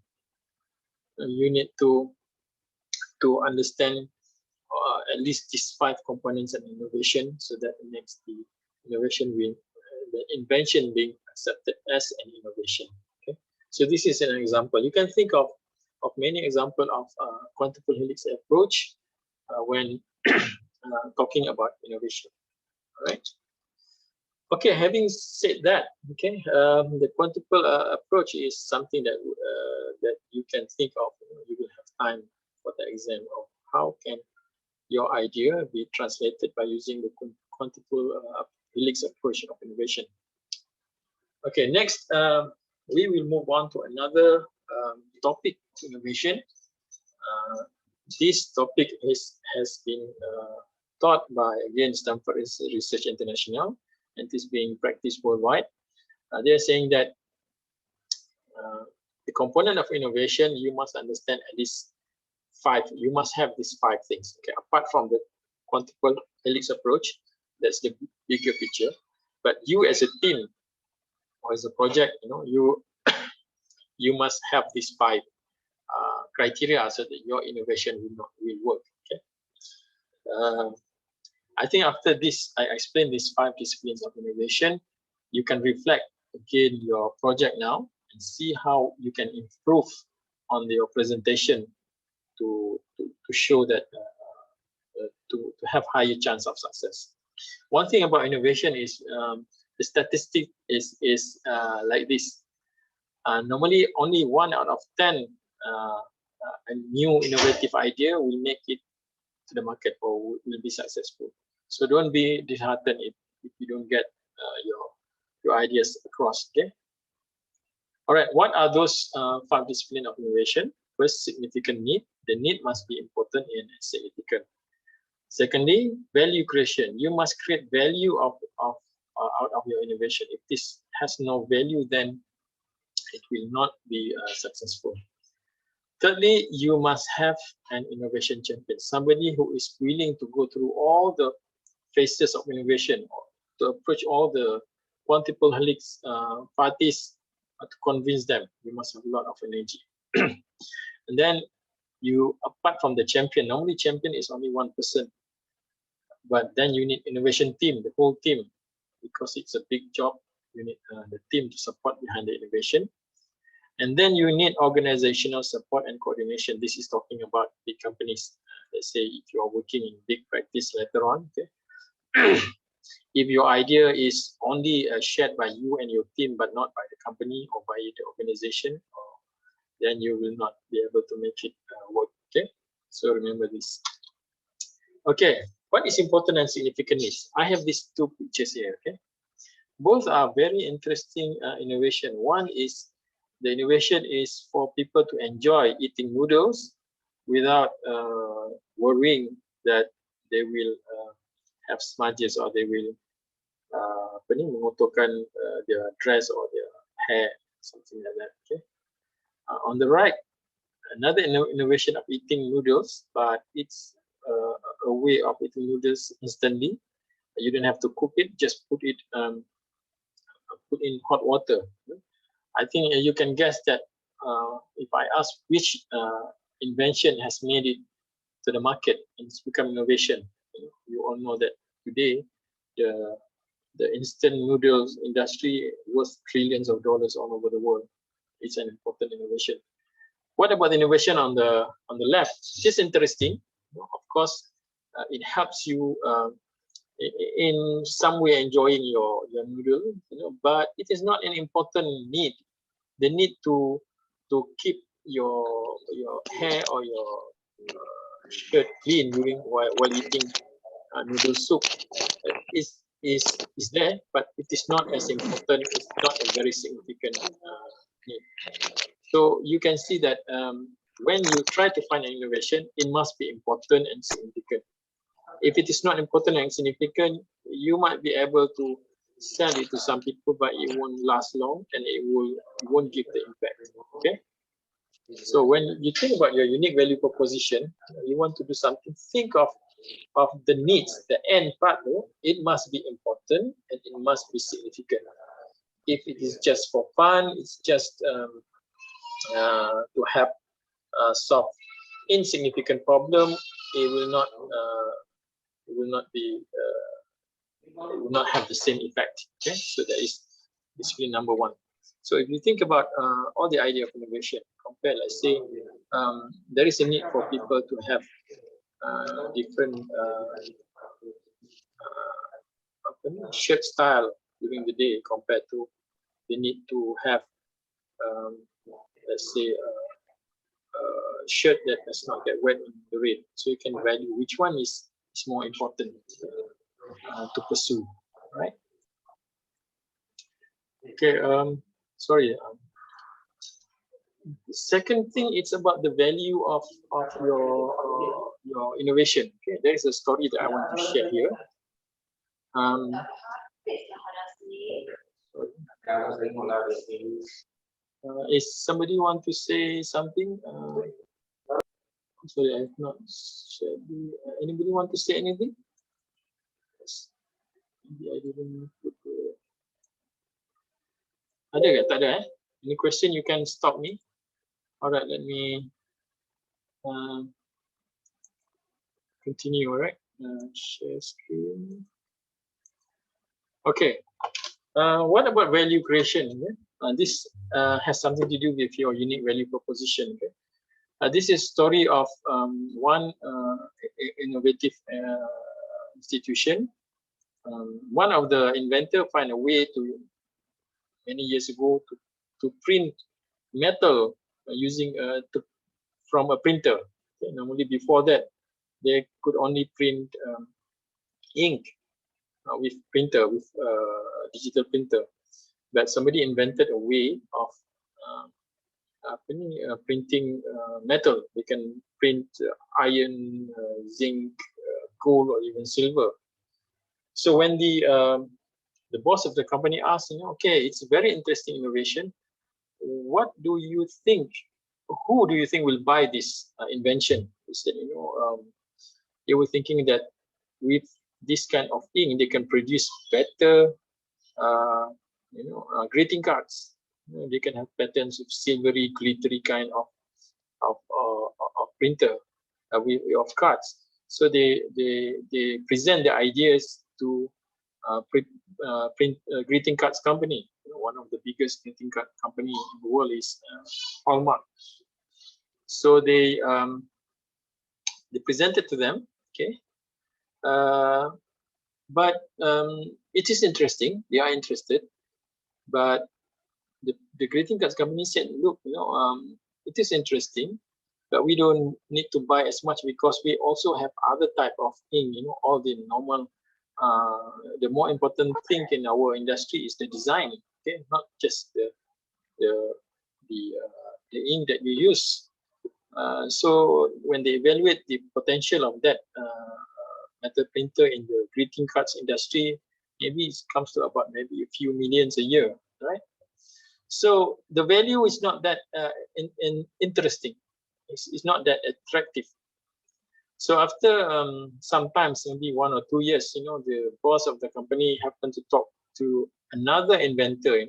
You need to understand at least these 5 components of innovation, so that it makes the innovation the invention being accepted as an innovation. Okay, so this is an example. You can think of many examples of quintuple helix approach when talking about innovation. All right. Okay, having said that, okay, the quintuple approach is something that that you can think of. You will have time for the exam of how can your idea be translated by using the quintuple helix approach of innovation. Okay, next we will move on to another topic, innovation. This topic has been taught by, again, Stanford Research International, and is being practiced worldwide. They're saying that the component of innovation, you must understand at least 5. You must have these 5 things. Okay, apart from the quintuple helix approach, that's the bigger picture. But you as a team or as a project, you must have these 5 criteria so that your innovation will work. Okay. I think after this, I explained these 5 disciplines of innovation. You can reflect again your project now and see how you can improve on your presentation to show that to have higher chance of success. One thing about innovation is the statistic is like this. Normally, only 1 out of 10 a new innovative idea will make it to the market or will be successful. So don't be disheartened if you don't get your ideas across. Okay. All right. What are those 5 disciplines of innovation? First, significant need. The need must be important and significant. Secondly, value creation. You must create value out of your innovation. If this has no value, then it will not be successful. Thirdly, you must have an innovation champion, somebody who is willing to go through all the phases of innovation, to approach all the quintuple helix parties to convince them. You must have a lot of energy. And then you, apart from the champion, normally champion is only 1 person, but then you need innovation team, the whole team, because it's a big job. you need the team to support behind the innovation. And then you need organizational support and coordination. This is talking about big companies. Let's say if you are working in big practice later on, okay. If your idea is only shared by you and your team, but not by the company or by the organization, then you will not be able to make it work. Okay, so remember this. Okay, what is important and significant is I have these two pictures here. Okay, both are very interesting innovation. One is the innovation is for people to enjoy eating noodles without worrying that they will have smudges or they will mengotorkan their dress or their hair, something like that. Okay. On the right, another innovation of eating noodles, but it's a way of eating noodles instantly. You don't have to cook it; just put it put in hot water. I think you can guess that if I ask which invention has made it to the market and it's become innovation, you all know that today the instant noodles industry worth trillions of dollars all over the world. It's an important innovation. What about the innovation on the left? It's interesting. Of course, it helps you in some way enjoying your noodle, but it is not an important need. The need to keep your hair or your shirt clean during while eating noodle soup is there, but it is not as important. It's not a very significant need. So you can see that when you try to find an innovation, it must be important and significant. If it is not important and significant, you might be able to sell it to some people, but it won't last long and it won't give the impact. Okay. So when you think about your unique value proposition, you want to do something, think of the needs, the end part. It must be important and it must be significant. If it is just for fun, it's just to have solve insignificant problem, it will not be it will not have the same effect. Okay, so that is basically number one. So if you think about all the idea of innovation, compare, let's say there is a need for people to have different shirt style during the day compared to the need to have let's say a shirt that does not get wet in the rain. So you can value which one is more important to pursue, right? Okay, sorry. The second thing, it's about the value of your innovation. Okay, there is a story that I want to share here. Is somebody want to say something? Sorry, I have not shared. Anybody want to say anything? Yes. Maybe I didn't put the... Ada ke? Tak ada, eh? Any question, you can stop me. All right, let me continue. All right, share screen. Okay. What about value creation? This has something to do with your unique value proposition. Okay? This is story of one innovative institution. One of the inventor find a way to many years ago to print metal using from a printer. Okay, normally before that, they could only print ink with printer, with digital printer. But somebody invented a way of printing metal. They can print iron, zinc, gold, or even silver. So when the boss of the company asked, okay, it's a very interesting innovation. What do you think? Who do you think will buy this invention? He said, they were thinking that with this kind of ink, they can produce better, greeting cards. They can have patterns of silvery, glittery kind of printer of cards. So they present the ideas to greeting cards company. One of the biggest greeting card company in the world is Hallmark. So they presented to them, okay, but it is interesting. They are interested, but the greeting cards company said, look, it is interesting, but we don't need to buy as much because we also have other type of ink, all the normal. The more important thing in our industry is the design, okay, not just the ink that you use. So when they evaluate the potential of that metal printer in the greeting cards industry, maybe it comes to about maybe a few millions a year, right? So the value is not that interesting. It's not that attractive. So after sometimes maybe 1 or 2 years, the boss of the company happened to talk to another inventor.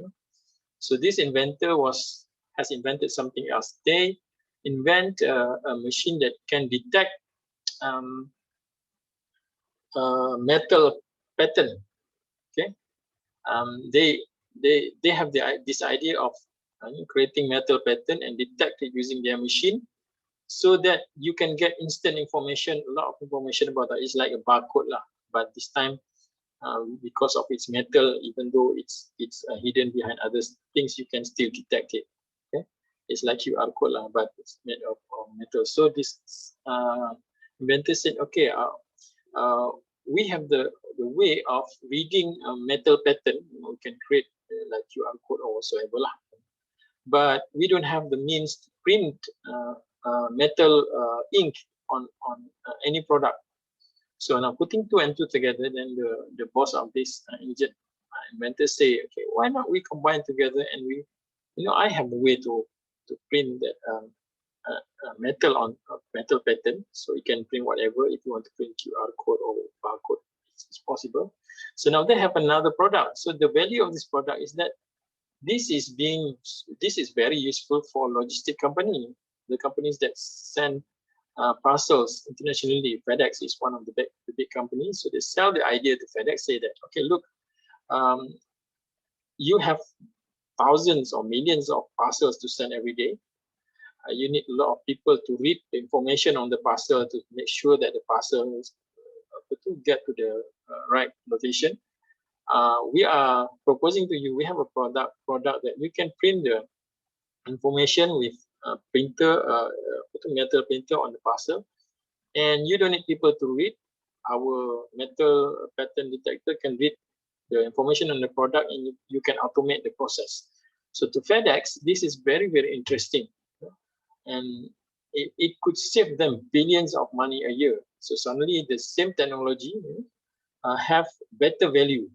So this inventor has invented something else. They invent a machine that can detect metal pattern. Okay, they have this idea of creating metal pattern and detect it using their machine, so that you can get instant information, a lot of information about that. It's like a barcode lah, but this time because of its metal, even though it's hidden behind other things, you can still detect it. Okay, it's like QR code lah, but it's made of metal. So this inventor said, okay, we have the way of reading a metal pattern. We can create like QR code or whatsoever lah, but we don't have the means to print metal ink on any product. So now putting 2 and 2 together, then the boss of this inventor say, okay, why not we combine together and we, I have the way to print that metal on metal pattern, so you can print whatever. If you want to print QR code or barcode, it's possible. So now they have another product. So the value of this product is that this is very useful for logistic company, the companies that send parcels internationally. FedEx is one of the big companies. So they sell the idea to FedEx, say that, okay, look, you have thousands or millions of parcels to send every day. You need a lot of people to read the information on the parcel to make sure that the parcel is to get to the right location. We are proposing to you, we have a product that you can print the information with printer, metal printer on the parcel, and you don't need people to read. Our metal pattern detector can read the information on the product, and you can automate the process. So to FedEx, this is very, very interesting, and it could save them billions of money a year. So suddenly the same technology have better value.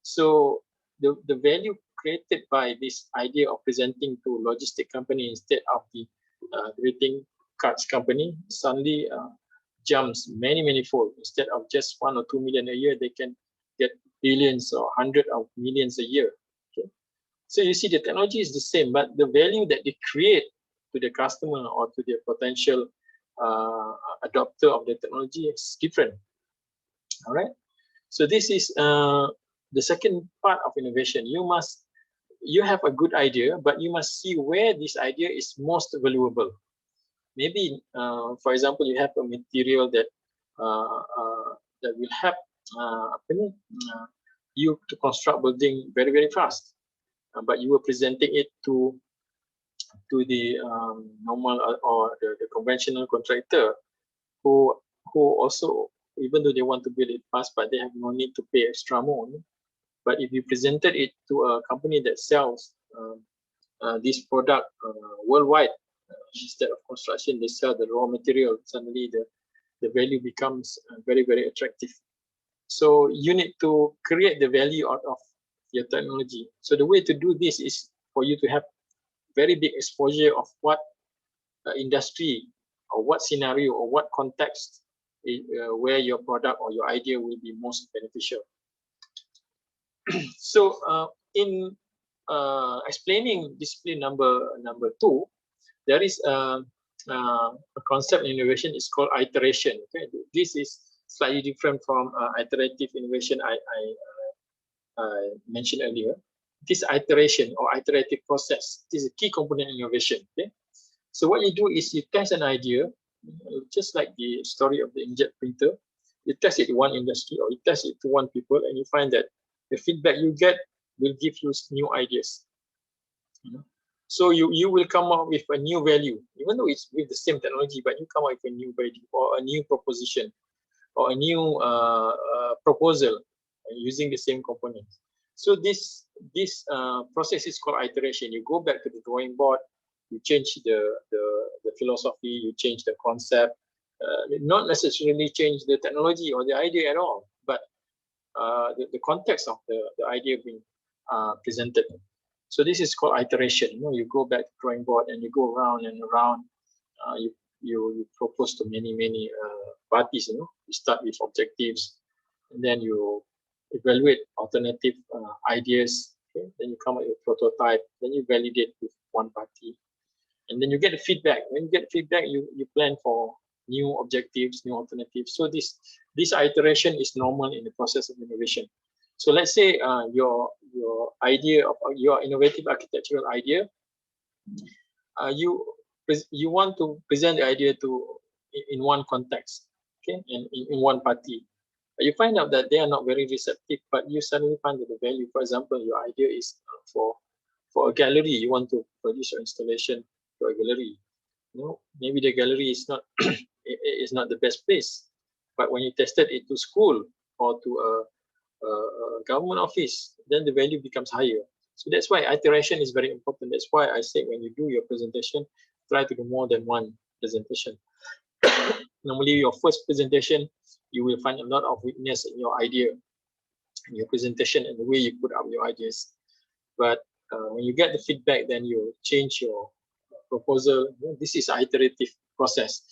So the value created by this idea of presenting to logistic company instead of the greeting cards company suddenly jumps many fold. Instead of just 1 or 2 million a year, they can get billions or hundreds of millions a year. Okay? So you see, the technology is the same, but the value that they create to the customer or to the potential adopter of the technology is different. All right. So this is the second part of innovation. You have a good idea, but you must see where this idea is most valuable. Maybe, for example, you have a material that will help you to construct building very, very fast, but you were presenting it to the normal or the conventional contractor who also, even though they want to build it fast, but they have no need to pay extra more. But if you presented it to a company that sells this product worldwide, instead of construction, they sell the raw material, suddenly the value becomes very, very attractive. So you need to create the value out of your technology. So the way to do this is for you to have very big exposure of what industry or what scenario or what context where your product or your idea will be most beneficial. So in explaining discipline number 2, there is a concept in innovation is called iteration. Okay, this is slightly different from iterative innovation I mentioned earlier. This iteration or iterative process, this is a key component in innovation. Okay, so what you do is you test an idea, just like the story of the inkjet printer. You test it in one industry or you test it to one people, and you find that the feedback you get will give you new ideas. So you will come up with a new value, even though it's with the same technology, but you come up with a new value or a new proposition or a new proposal using the same components. So this process is called iteration. You go back to the drawing board, you change the philosophy, you change the concept, not necessarily change the technology or the idea at all, but the context of the idea being presented. So this is called iteration. You go back to the drawing board and you go around and around. You propose to many parties. You start with objectives, and then you evaluate alternative ideas. Okay? Then you come up with a prototype. Then you validate with one party, and then you get the feedback. When you get feedback, you plan for new objectives, new alternatives. So this iteration is normal in the process of innovation. So let's say your idea of your innovative architectural idea, you want to present the idea in one context, okay, in one party. You find out that they are not very receptive, but you suddenly find that the value. For example, your idea is for a gallery. You want to produce your installation for a gallery. Maybe the gallery is not is not the best place, but when you tested it to school or to a government office, then the value becomes higher. So that's why iteration is very important. That's why I say when you do your presentation, try to do more than one presentation. Normally, your first presentation, you will find a lot of weakness in your idea, in your presentation, and the way you put up your ideas. But when you get the feedback, then you change your proposal. This is an iterative process.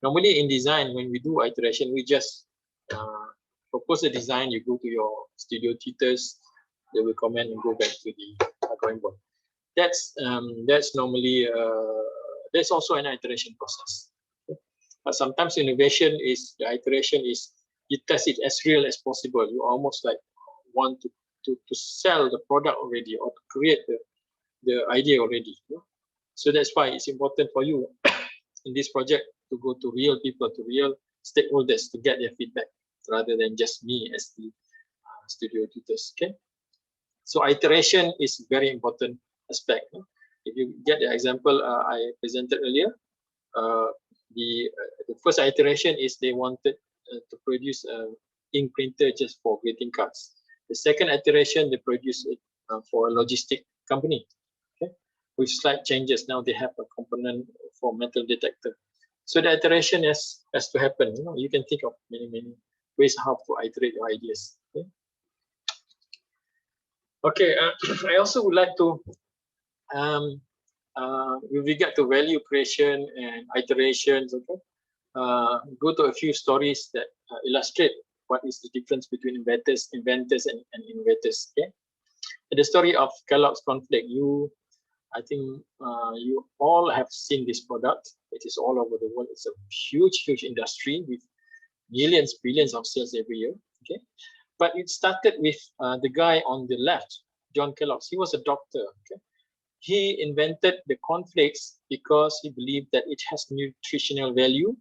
Normally in design, when we do iteration, we just propose a design, you go to your studio tutors, they will comment and go back to the drawing board. That's normally, there's also an iteration process. Okay? But sometimes innovation is, the iteration is, you test it as real as possible. You almost like want to sell the product already or to create the idea already. So that's why it's important for you in this project to go to real people, to real stakeholders to get their feedback rather than just me as the studio tutors. Okay, so iteration is very important aspect. If you get the example I presented earlier, the first iteration is they wanted to produce an ink printer just for greeting cards. The second iteration, they produced it for a logistic company. Okay, with slight changes. Now they have a component for metal detector. So the iteration has to happen. You can think of many ways how to iterate your ideas. Okay, I also would like to, with regard to value creation and iterations, okay, go to a few stories that illustrate what is the difference between inventors and innovators. Okay, the story of Kellogg's cornflake. I think you all have seen this product. It is all over the world. It's a huge industry with billions of sales every year. Okay, but it started with the guy on the left, John Kellogg. He was a doctor. Okay, he invented the cornflakes because he believed that it has nutritional value.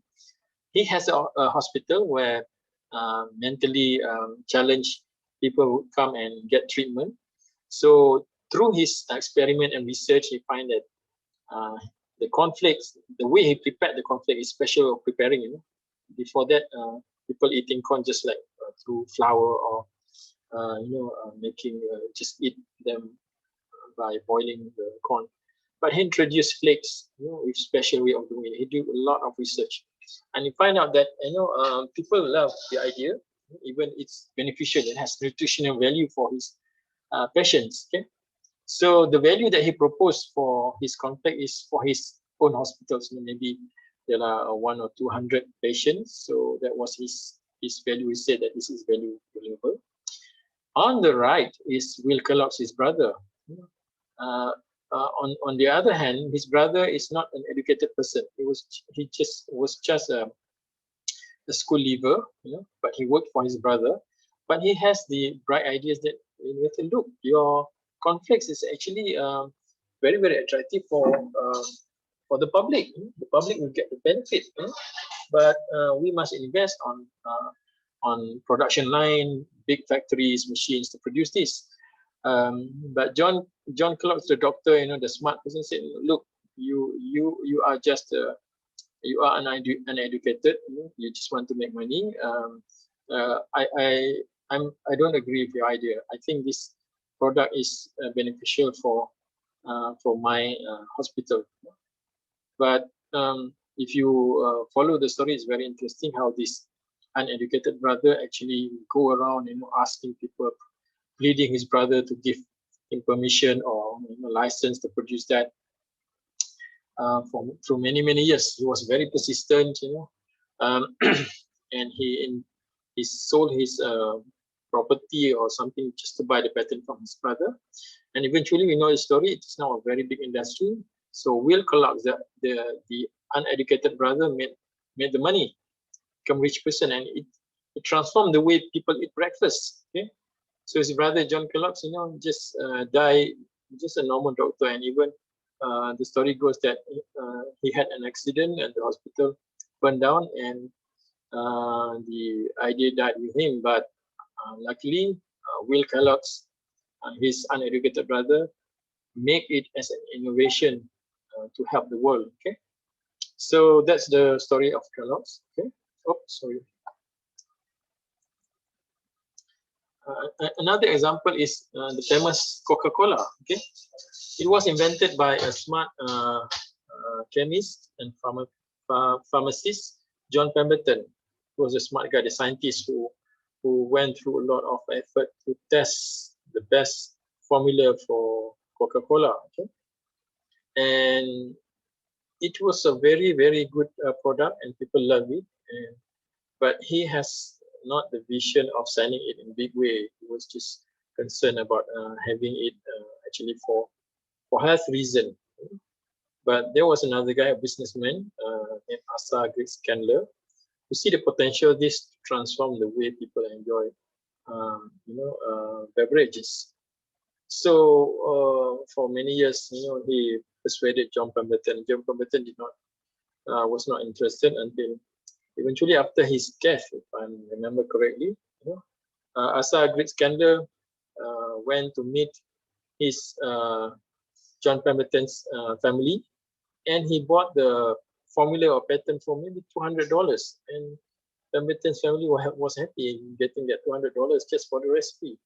He has a hospital where mentally challenged people would come and get treatment. So through his experiment and research, he find that the cornflakes, the way he prepared the cornflake is special preparing. Before that, people eating corn just like through flour or making just eat them by boiling the corn. But he introduced flakes, with special way of doing it. He did a lot of research, and he find out that people love the idea, even it's beneficial. It has nutritional value for his patients. Okay, so the value that he proposed for his cornflake is for his own hospitals. Maybe there are 100 or 200 patients, so that was his value. He said that this is valuable. On the right is Will Kellogg's, his brother. On the other hand, his brother is not an educated person. He was just a a school leaver, but he worked for his brother. But he has the bright ideas that, look, your conflicts is actually very, very attractive for the public. The public will get the benefit, but we must invest on production line, big factories, machines to produce this. But John Clark, the doctor, the smart person, said, look, you are just you are uneducated. You just want to make money. I don't agree with your idea. I think this product is beneficial for my hospital. But if you follow the story, it's very interesting how this uneducated brother actually go around, asking people, pleading his brother to give him permission or license to produce that. Through many years, he was very persistent, and he sold his property or something just to buy the patent from his brother. And eventually, we know the story. It's now a very big industry. So Will Kellogg, the uneducated brother, made the money, become rich person, and it transformed the way people eat breakfast. Okay, so his brother John Kellogg, just died, just a normal doctor, and even the story goes that he had an accident and the hospital burned down, and the idea died with him. But luckily, Will Kellogg's his uneducated brother make it as an innovation to help the world. Okay, so that's the story of Kellogg's. Okay, sorry. Another example is the famous Coca-Cola. Okay, it was invented by a smart chemist and pharmacist, John Pemberton, who was a smart guy, the scientist who went through a lot of effort to test the best formula for Coca-Cola. Okay, and it was a very, very good product, and people love it. But he has not the vision of selling it in a big way. He was just concerned about having it actually for health reason. But there was another guy, a businessman named ARC5701, who see the potential of this to transform the way people enjoy, beverages. So for many years, he persuaded John Pemberton. John Pemberton was not interested until eventually, after his death, if I remember correctly, ARC5701 went to meet his John Pemberton's family, and he bought the formula or patent for maybe $200, and Pemberton's family was happy in getting that $200 just for the recipe.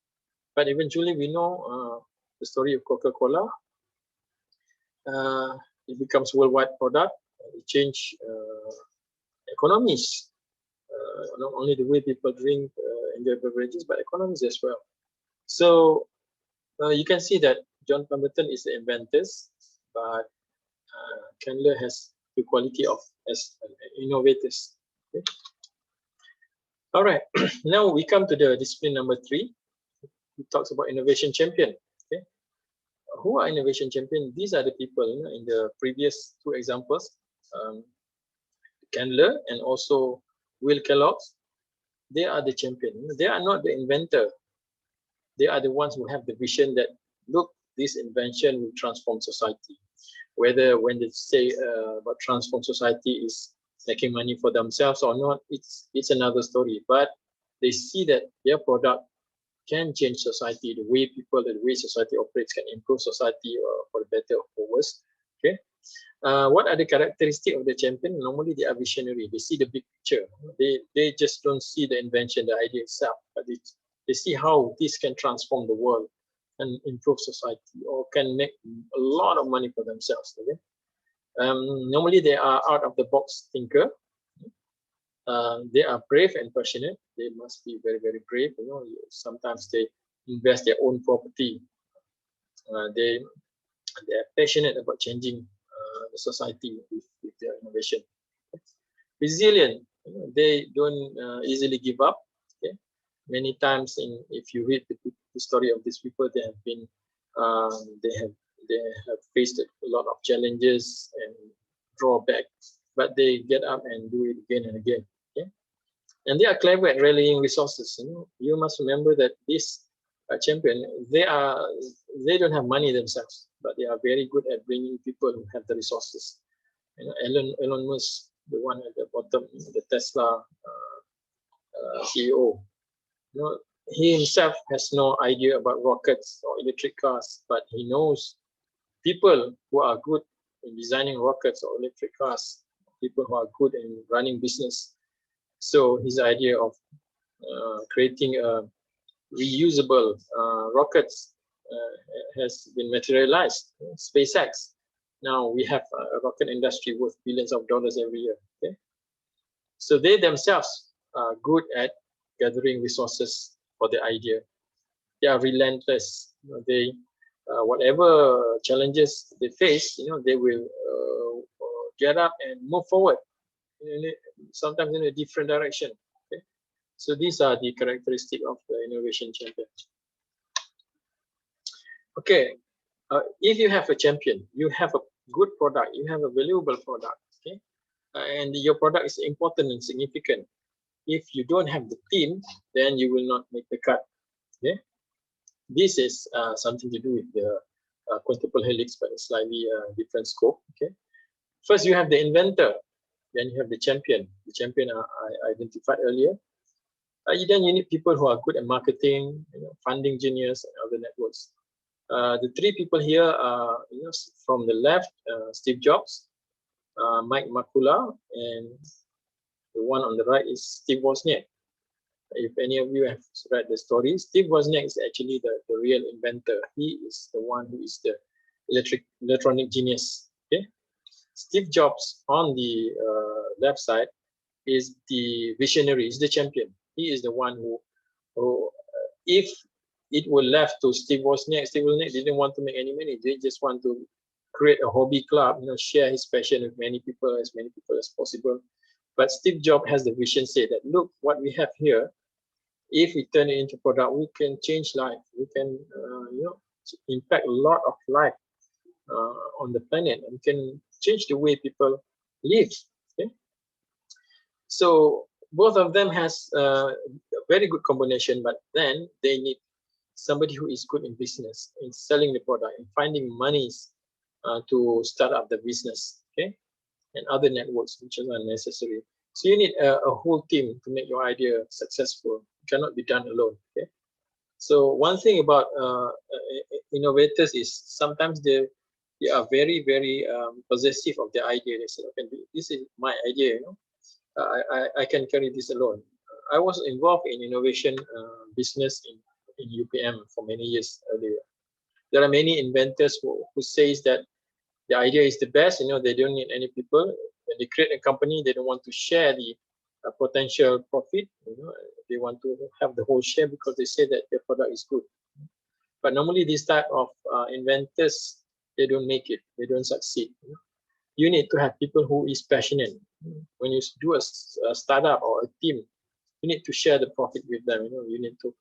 But eventually, we know the story of Coca-Cola. It becomes worldwide product. It changed economies, not only the way people drink enjoy beverages, but economies as well. So you can see that John Pemberton is the inventor, but Candler has the quality of as innovators. Okay. All right, now we come to the discipline number 3. It talks about innovation champion. Okay, who are innovation champion? These are the people in the previous 2 examples, Candler and also Will Kellogg. They are the champion. They are not the inventor. They are the ones who have the vision that, look, this invention will transform society. Whether when they say about transform society is making money for themselves or not, it's another story. But they see that their product can change society, the way people, the way society operates can improve society for the better or for worse. Okay. What are the characteristics of the champion? Normally, they are visionary. They see the big picture. They just don't see the invention, the idea itself, but they see how this can transform the world and improve society, or can make a lot of money for themselves. Okay? Normally, they are out of the box thinker. They are brave and passionate. They must be very, very brave. Sometimes they invest their own property. They are passionate about changing the society with their innovation. Resilient. They don't easily give up. Okay? Many times, if you read the story of these people, they have been they have faced a lot of challenges and drawback, but they get up and do it again and again. Okay? And they are clever at rallying resources. You must remember that this champion, they don't have money themselves, but they are very good at bringing people who have the resources. Elon Musk, the one at the bottom, the Tesla CEO. He himself has no idea about rockets or electric cars, but he knows people who are good in designing rockets or electric cars, people who are good in running business. So his idea of creating reusable rockets has been materialized. SpaceX. Now we have a rocket industry worth billions of dollars every year. Okay, so they themselves are good at gathering resources for the idea. They are relentless. They whatever challenges they face, they will get up and move forward. Sometimes in a different direction. Okay, so these are the characteristics of the innovation champion. Okay, if you have a champion, you have a good product, you have a valuable product. Okay, and your product is important and significant. If you don't have the team, then you will not make the cut. Okay, this is something to do with the quintuple helix, but it's slightly different scope. Okay, first you have the inventor, then you have the champion. The champion I identified earlier. Then you need people who are good at marketing, funding genius, and other networks. The three people here are, from the left, Steve Jobs, Mike Makula, and the one on the right is Steve Wozniak. If any of you have read the story, Steve Wozniak is actually the real inventor. He is the one who is the electronic genius. Okay, Steve Jobs on the left side is the visionary, is the champion. He is the one who if it were left to Steve Wozniak didn't want to make any money. They just want to create a hobby club, share his passion with many people as possible. But Steve Jobs has the vision, say that, look, what we have here, if we turn it into product, we can change life. We can, impact a lot of life on the planet, and can change the way people live. Okay? So both of them has a very good combination, but then they need somebody who is good in business, in selling the product, and finding monies to start up the business, okay, and other networks which are necessary. So you need a whole team to make your idea successful. It cannot be done alone. Okay. So one thing about innovators is sometimes they are very, very possessive of their idea. They say, okay, this is my idea. I can carry this alone. I was involved in innovation business in UPM for many years earlier. There are many inventors who says that the idea is the best. They don't need any people. When they create a company, they don't want to share the potential profit. They want to have the whole share because they say that their product is good. But normally, this type of inventors, they don't make it. They don't succeed. You need to have people who is passionate. When you do a startup or a team, you need to share the profit with them. You need to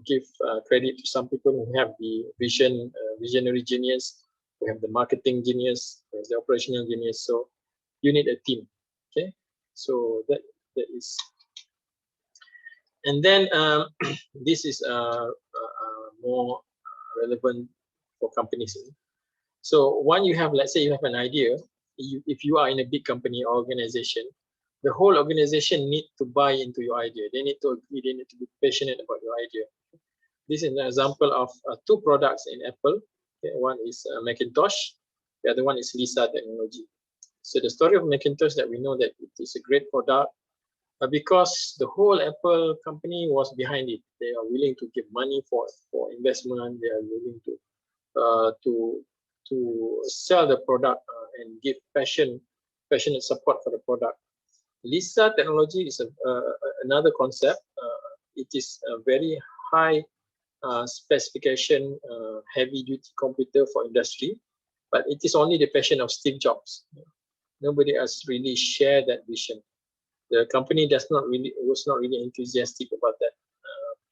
give credit to some people who have the visionary genius, who have the marketing genius, who has the operational genius. So you need a team. Okay, so that is. And then this is more relevant for companies. So when you have, let's say you have an idea, if you are in a big company or organization, the whole organization need to buy into your idea. They need to agree, they need to be passionate about your idea. This is an example of two products in Apple. Okay, one is Macintosh, the other one is Lisa technology. So the story of Macintosh, that we know that it is a great product because the whole Apple company was behind it. They are willing to give money for investment. They are willing to sell the product and give passionate support for the product. Lisa technology is another concept. It is a very high specification, heavy-duty computer for industry, but it is only the passion of Steve Jobs. Nobody else really shared that vision. The company was not really enthusiastic about that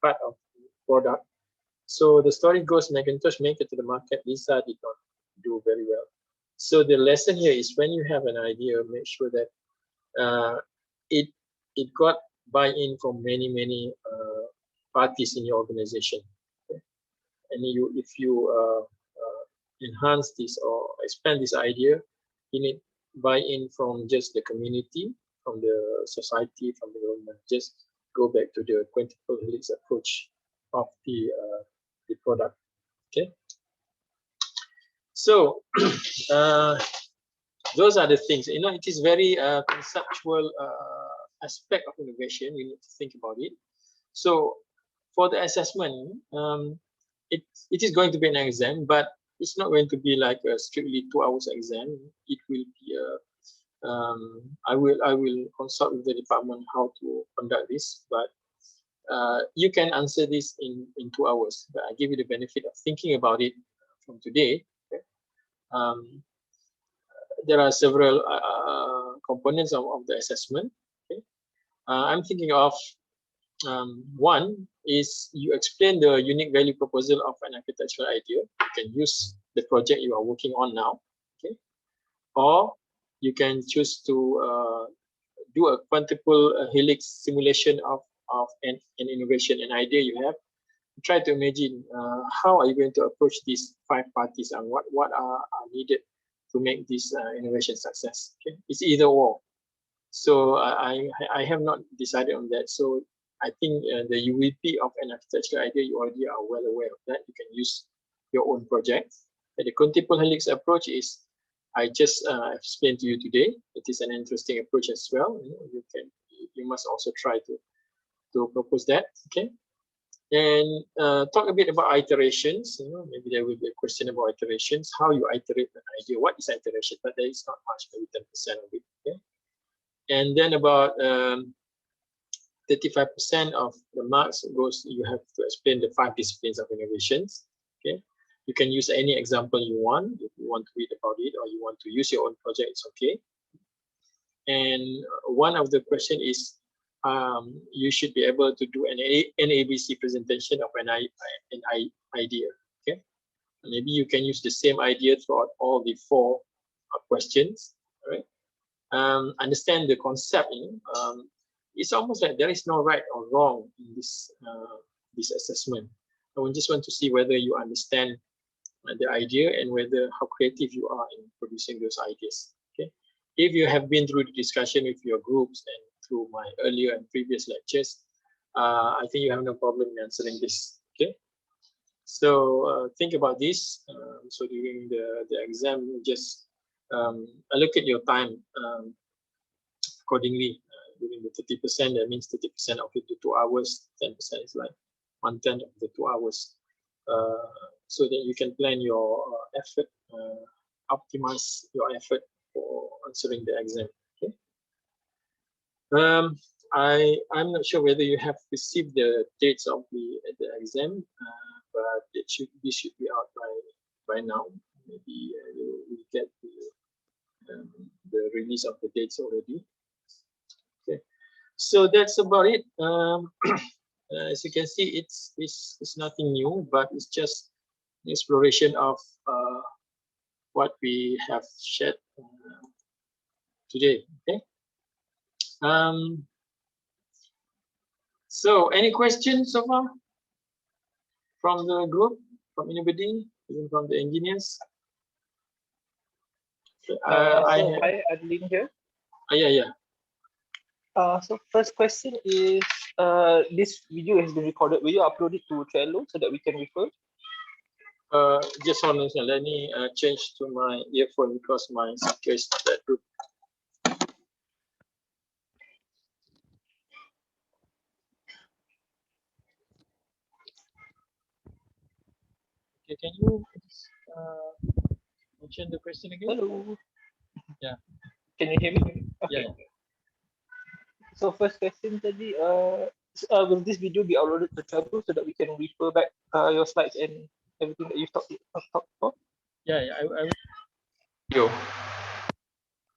part of the product. So the story goes, Macintosh make it to the market. Lisa did not do very well. So the lesson here is, when you have an idea, make sure that it got buy-in from many parties in your organization. Okay? And if you enhance this or expand this idea, you need buy-in from just the community, from the society, from the government. Just go back to the quintuple helix approach of the product. Okay. So those are the things. You know, it is very conceptual aspect of innovation. You need to think about it. So for the assessment, it is going to be an exam, but it's not going to be like a strictly 2 hours exam. It will be a I will consult with the department how to conduct this, but you can answer this in 2 hours. But I give you the benefit of thinking about it from today. Okay? There are several components of the assessment. Okay? I'm thinking of one is you explain the unique value proposal of an architectural idea. You can use the project you are working on now, okay? Or you can choose to do a quintuple helix simulation of an innovation, an idea you have. Try to imagine how are you going to approach these 5 parties and what are needed to make this innovation success. Okay? It's either or. So I have not decided on that. So I think the UVP of an architectural idea, you already are well aware of that. You can use your own project. And the quintuple helix approach is, I just explained to you today. It is an interesting approach as well. You must also try to propose that. Okay. And talk a bit about iterations. Maybe there will be a question about iterations. How you iterate an idea? What is iteration? But there is not much, maybe 10% of it. Okay. And then about 35% of the marks goes, you have to explain the 5 disciplines of innovations. Okay, you can use any example you want. If you want to read about it or you want to use your own project, it's okay. And one of the question is, you should be able to do an ABC presentation of an idea. Okay, maybe you can use the same idea throughout all the 4 questions. All right. Understand the concept. It's almost like there is no right or wrong in this this assessment. I just want to see whether you understand the idea and whether how creative you are in producing those ideas. Okay, if you have been through the discussion with your groups and through my earlier and previous lectures, I think you have no problem in answering this. Okay, so think about this. So during the exam, just allocate your time accordingly. During the 30%, that means 30% of it to 2 hours, 10% is like 1/10 of the 2 hours. So that you can plan your effort, optimize your effort for answering the exam. Okay. I'm not sure whether you have received the dates of the exam, but this should be out by now. Maybe you will get the release of the dates already. Okay, so that's about it. As you can see, it's nothing new, but it's just an exploration of what we have shared today. Okay. So any questions so far from the group, from anybody, even from the engineers? Hi, Adeline here. Yeah. So first question is, this video has been recorded. Will you upload it to Trello so that we can refer? Just hold on, let me change to my earphone because my speaker is not that good. Okay, can you mention the question again? Hello. Yeah. Can you hear me? Okay. Yeah. So first question tadi, will this video be uploaded to Trello so that we can refer back your slides and everything that you've talked about? Yeah, I will. Yo.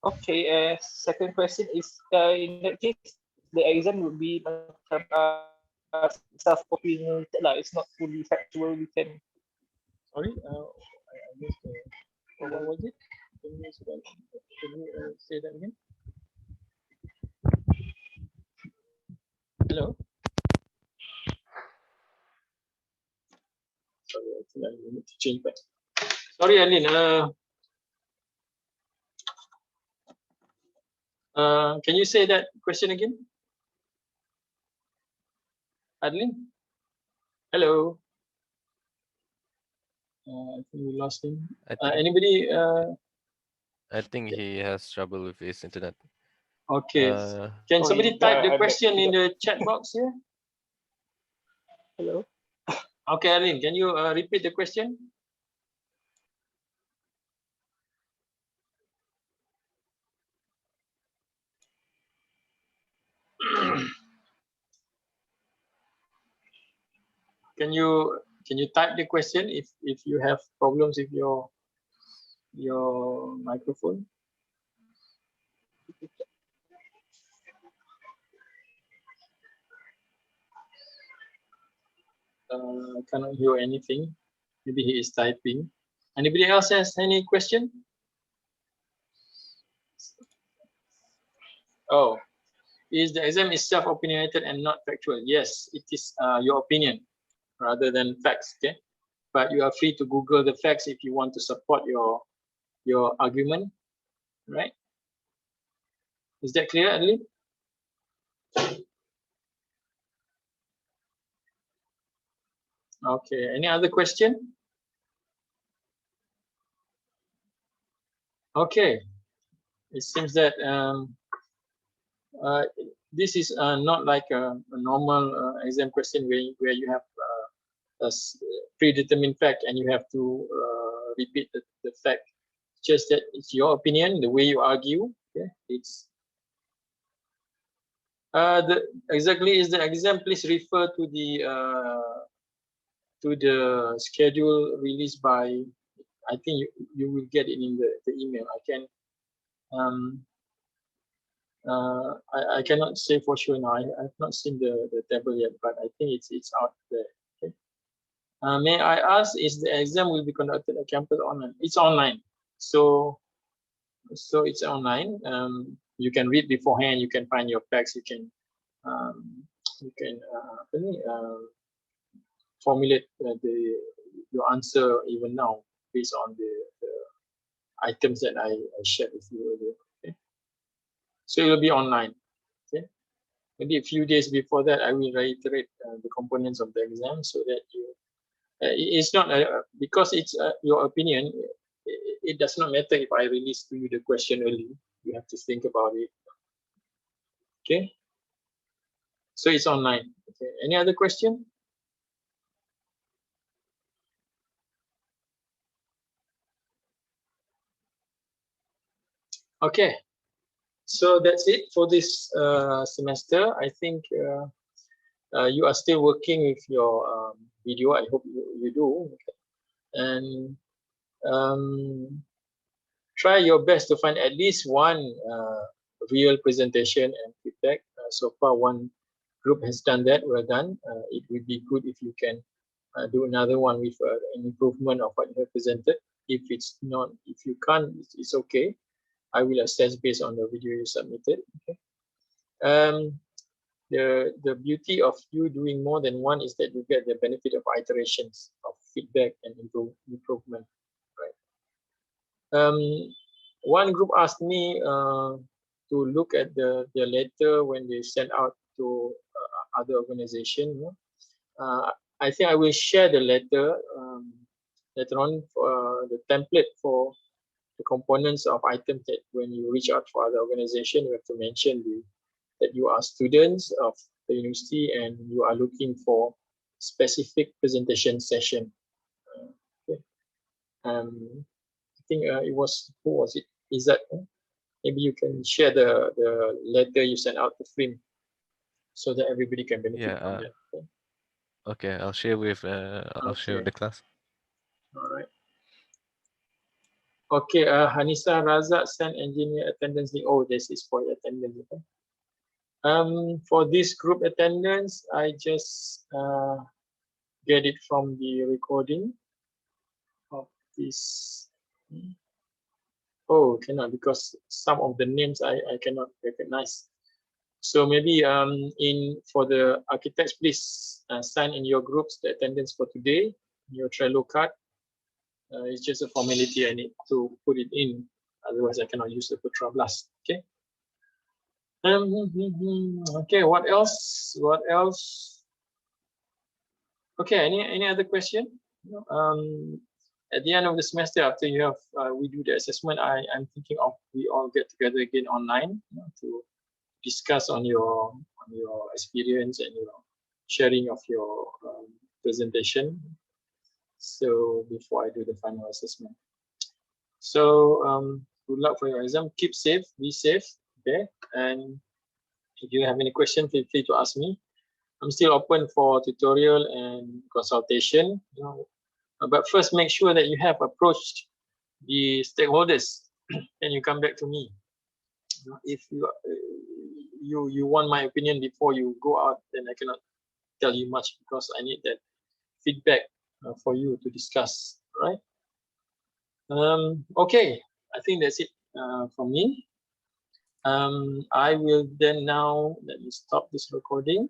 Okay. Second question is, in that case, the exam would be self-opinionated lah. It's not fully factual. We can. Sorry, I missed. What was it? Can you say that again? sorry, Adeline. Can you say that question again? Adeline? Hello. I think we lost him. Anybody? I think he has trouble with his internet. Okay. Can somebody type the question in the chat box here? Hello. Okay, Adeline, can you repeat the question? Can you type the question if you have problems with your microphone? I cannot hear anything. Maybe he is typing. Anybody else has any question? Oh, is the exam is self-opinionated and not factual? Yes, it is your opinion rather than facts. Okay, but you are free to Google the facts if you want to support your argument, right? Is that clear, Adeline? Okay. Any other question? Okay. It seems that this is not like a normal exam question where you have a predetermined fact and you have to repeat the fact. Just that it's your opinion, the way you argue. Okay, it's exactly is the exam. Please refer to the schedule released by. I think you will get it in the email. I can. I cannot say for sure now. I've not seen the table yet, but I think it's out there. Okay. May I ask, is the exam will be conducted at campus or online? It's online, so it's online. You can read beforehand. You can find your facts. You can formulate your answer even now based on the items that I shared with you earlier. Okay. So it will be online. Okay. Maybe a few days before that, I will reiterate the components of the exam so that you. It's not because it's your opinion. It does not matter if I release to you the question early. You have to think about it. Okay. So it's online. Okay. Any other question? Okay. So that's it for this semester. I think you are still working with your video. I hope you do. Okay. And try your best to find at least one real presentation and feedback. So far, one group has done that. Well done. It would be good if you can do another one with an improvement of what you have presented. If it's not, if you can't, it's okay. I will assess based on the video you submitted. Okay. The beauty of you doing more than one is that you get the benefit of iterations of feedback and improvement. Right. One group asked me to look at the letter when they sent out to other organizations. I think I will share the letter later on for the template for the components of items that when you reach out for other organization, you have to mention that you are students of the university and you are looking for specific presentation session. Okay. I think it was, who was it? Is that maybe you can share the letter you sent out to Frame so that everybody can benefit from that. Okay, I'll share with share with the class. All right. Okay, Hanisa Razak sent engineer attendance link. Oh, this is for attendance. Okay. For this group attendance, I just get it from the recording of this. Oh, cannot, because some of the names I cannot recognize. So maybe for the architects, please sign in your groups the attendance for today, your Trello card. It's just a formality. I need to put it in, otherwise I cannot use the Putra Blast. Okay. Okay. What else? What else? Okay. Any other question? At the end of the semester, after you have we do the assessment, I'm thinking of we all get together again online, to discuss on your experience and your sharing of your presentation. So before I do the final assessment. So good luck for your exam. Keep safe, be safe. Okay. And if you have any question, feel free to ask me. I'm still open for tutorial and consultation. But first, make sure that you have approached the stakeholders and you come back to me. If you want my opinion before you go out, then I cannot tell you much, because I need that feedback for you to discuss, right? Okay, I think that's it from me. I will then now, let me stop this recording.